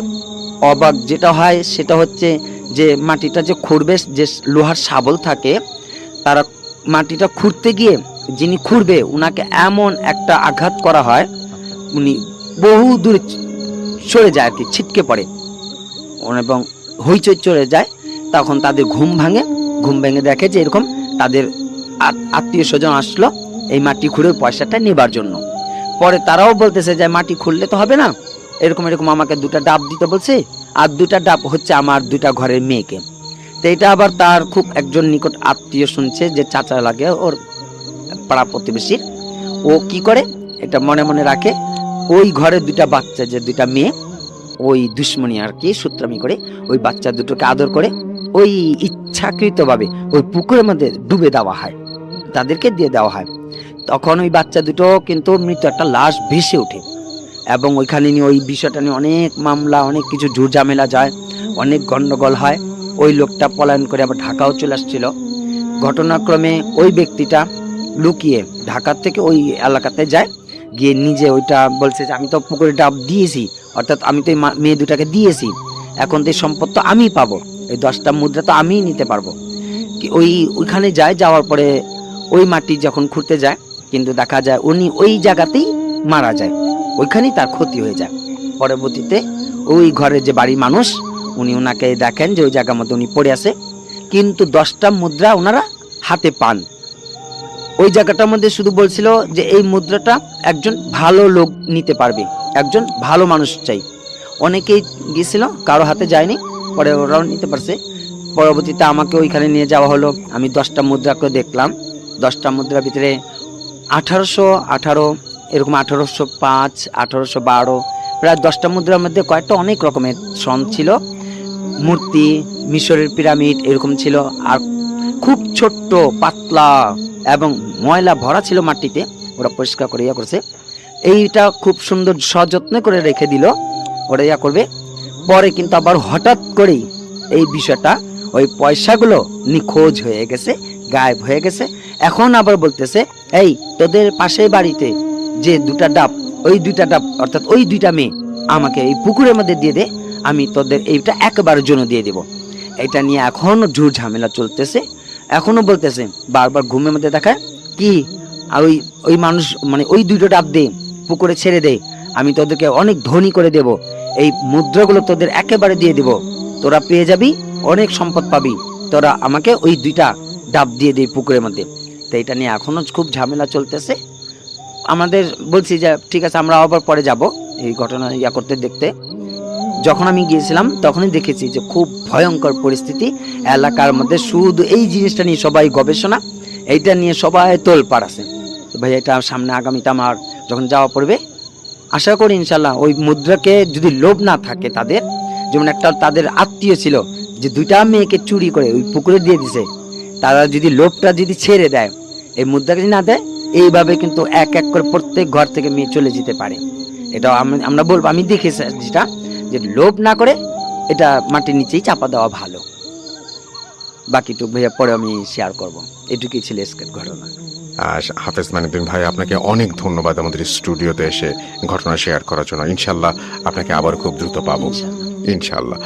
অবাক যেটা হয় সেটা হচ্ছে যে মাটিটা যে খুঁড়বে, যে লোহার শাবল থাকে, তারা মাটিটা খুঁড়তে গিয়ে যিনি খুঁড়বে উনাকে এমন একটা আঘাত করা হয়, উনি বহু দূরে সরে যায় আর কি, ছিটকে পড়ে এবং হইচই চলে যায়। তখন তাদের ঘুম ভেঙে দেখে যে এরকম তাদের আত্মীয় স্বজন আসলো এই মাটি খুঁড়ে পয়সাটা নেবার জন্য। পরে তারাও বলতেছে যে মাটি খুঁড়লে তো হবে না, এরকম আমাকে 2টা ডাব দিতে বলছে, আর 2টা ডাব হচ্ছে আমার 2টা ঘরের মেয়েকে। তো এটা আবার তার খুব একজন নিকট আত্মীয় শুনছে, যে চাচা লাগে ওর পাড়া প্রতিবেশীর, ও কি করে এটা মনে মনে রাখে, ওই ঘরে 2টা বাচ্চা, যে 2টা মেয়ে, ওই দুশ্মনী আর কি সূত্রামি করে ওই বাচ্চা দুটোকে আদর করে ওই ইচ্ছাকৃতভাবে ওই পুকুরের মধ্যে ডুবে দেওয়া হয়, তাদেরকে দিয়ে দেওয়া হয়। তখন ওই বাচ্চা দুটো কিন্তু মৃত একটা লাশ ভেসে ওঠে, এবং ওইখানে নিয়ে ওই বিষয়টা নিয়ে অনেক মামলা, অনেক কিছু ঝামেলা যায়, অনেক গন্ডগোল হয়। ওই লোকটা পলায়ন করে আবার ঢাকাও চলে আসছিল। ঘটনাক্রমে ওই ব্যক্তিটা লুকিয়ে ঢাকা থেকে ওই এলাকাতে যায়, গিয়ে নিজে ওইটা বলছে যে আমি তো পুকুরে ডাব দিয়েছি, অর্থাৎ আমি তো এই মেয়ে দুটাকে দিয়েছি, এখন তো এই সম্পদ তো আমিই পাবো, এই 10টা মুদ্রা তো আমিই নিতে পারবো। ওইখানে যায়, যাওয়ার পরে ওই মাটি যখন খুঁড়তে যায়, কিন্তু দেখা যায় উনি ওই জায়গাতেই মারা যায়, ওইখানেই তার ক্ষতি হয়ে যায়। পরবর্তীতে ওই ঘরের যে বাড়ির মানুষ উনি ওনাকে দেখেন যে ওই জায়গার মধ্যে উনি পড়ে আছে, কিন্তু 10টা মুদ্রা ওনারা হাতে পান। ওই জায়গাটার মধ্যে শুধু বলছিল যে এই মুদ্রাটা একজন ভালো লোক নিতে পারবে, একজন ভালো মানুষ চাই। অনেকেই গিয়েছিল, কারো হাতে যায়নি, পরে ওরাও নিতে পারছে। পরবর্তীতে আমাকে ওইখানে নিয়ে যাওয়া হলো, আমি 10টা মুদ্রাকে দেখলাম। 10টা মুদ্রার ভিতরে 1818 এরকম, 1805, 1812, প্রায় 10টা মুদ্রার মধ্যে কয়েকটা অনেক রকমের সন ছিল, মূর্তি, মিশরের পিরামিড এরকম ছিল, আর খুব ছোট্ট পাতলা এবং ময়লা ভরা ছিল মাটিতে, ওরা পরিষ্কার করে ইয়া করছে। এইটা খুব সুন্দর সযত্নে করে রেখে দিল, ওরা ইয়া করবে। পরে কিন্তু আবার হঠাৎ করেই এই বিষয়টা, ওই পয়সাগুলো নিখোঁজ হয়ে গেছে, গায়েব হয়ে গেছে। এখন আবার বলতেছে, এই তোদের পাশের বাড়িতে যে 2টা ডাব, ওই 2টা ডাব অর্থাৎ ওই 2টা মেয়ে আমাকে এই পুকুরের মধ্যে দিয়ে দে, আমি তোদের এইটা একবারের জন্য দিয়ে দেব। এটা নিয়ে এখনো ঝুট ঝামেলা চলতেছে। এখনো বলতেছে, বারবার ঘুমের মধ্যে দেখায় কি ওই মানুষ মানে ওই 2টা ডাব দে, পুকুরে ছেড়ে দে, আমি তোদেরকে অনেক ধনী করে দেব, এই মুদ্রাগুলো তোদের একেবারে দিয়ে দেব, তোরা পেয়ে যাবি, অনেক সম্পদ পাবি, তোরা আমাকে ওই 2টা ডাব দিয়ে দে পুকুরের মধ্যে। তো এটা নিয়ে এখনো খুব ঝামেলা চলতেছে। আমাদের বলছি যে ঠিক আছে, আমরা আবার পরে যাব এই ঘটনা ইয়া করতে দেখতে। যখন আমি গিয়েছিলাম তখনই দেখেছি যে খুব ভয়ঙ্কর পরিস্থিতি এলাকার মধ্যে, শুধু এই জিনিসটা নিয়ে সবাই গবেষণা, এইটা নিয়ে সবাই তোলপাড় আছে। তো ভাই এটা সামনে আগামীতে আমার যখন যাওয়া পড়বে, আশা করি ইনশাল্লাহ ওই মুদ্রাকে যদি লোভ না থাকে তাদের, যেমন একটা তাদের আত্মীয় ছিল যে 2টা মেয়েকে চুরি করে ওই পুকুরে দিয়ে দিছে, তারা যদি লোভটা যদি ছেড়ে দেয়, এই মুদ্রাকে যদি না দেয়, এইভাবে কিন্তু এক এক করে প্রত্যেক ঘর থেকে মেয়ে চলে যেতে পারে। এটা আমরা বলবো, আমি দেখেছি যেটা, যে লোভ না করে এটা মাটির নিচেই চাপা দেওয়া ভালো। বাকিটুকু ভাইয়া পরে আমি শেয়ার করব। এটুকুই ছিল আজকের ঘটনা। হাফেজ মাইনুদ্দিন ভাই, আপনাকে অনেক ধন্যবাদ আমাদের স্টুডিওতে এসে ঘটনা শেয়ার করার জন্য। ইনশাল্লাহ আপনাকে আবার খুব দ্রুত পাবো, ইনশাল্লাহ।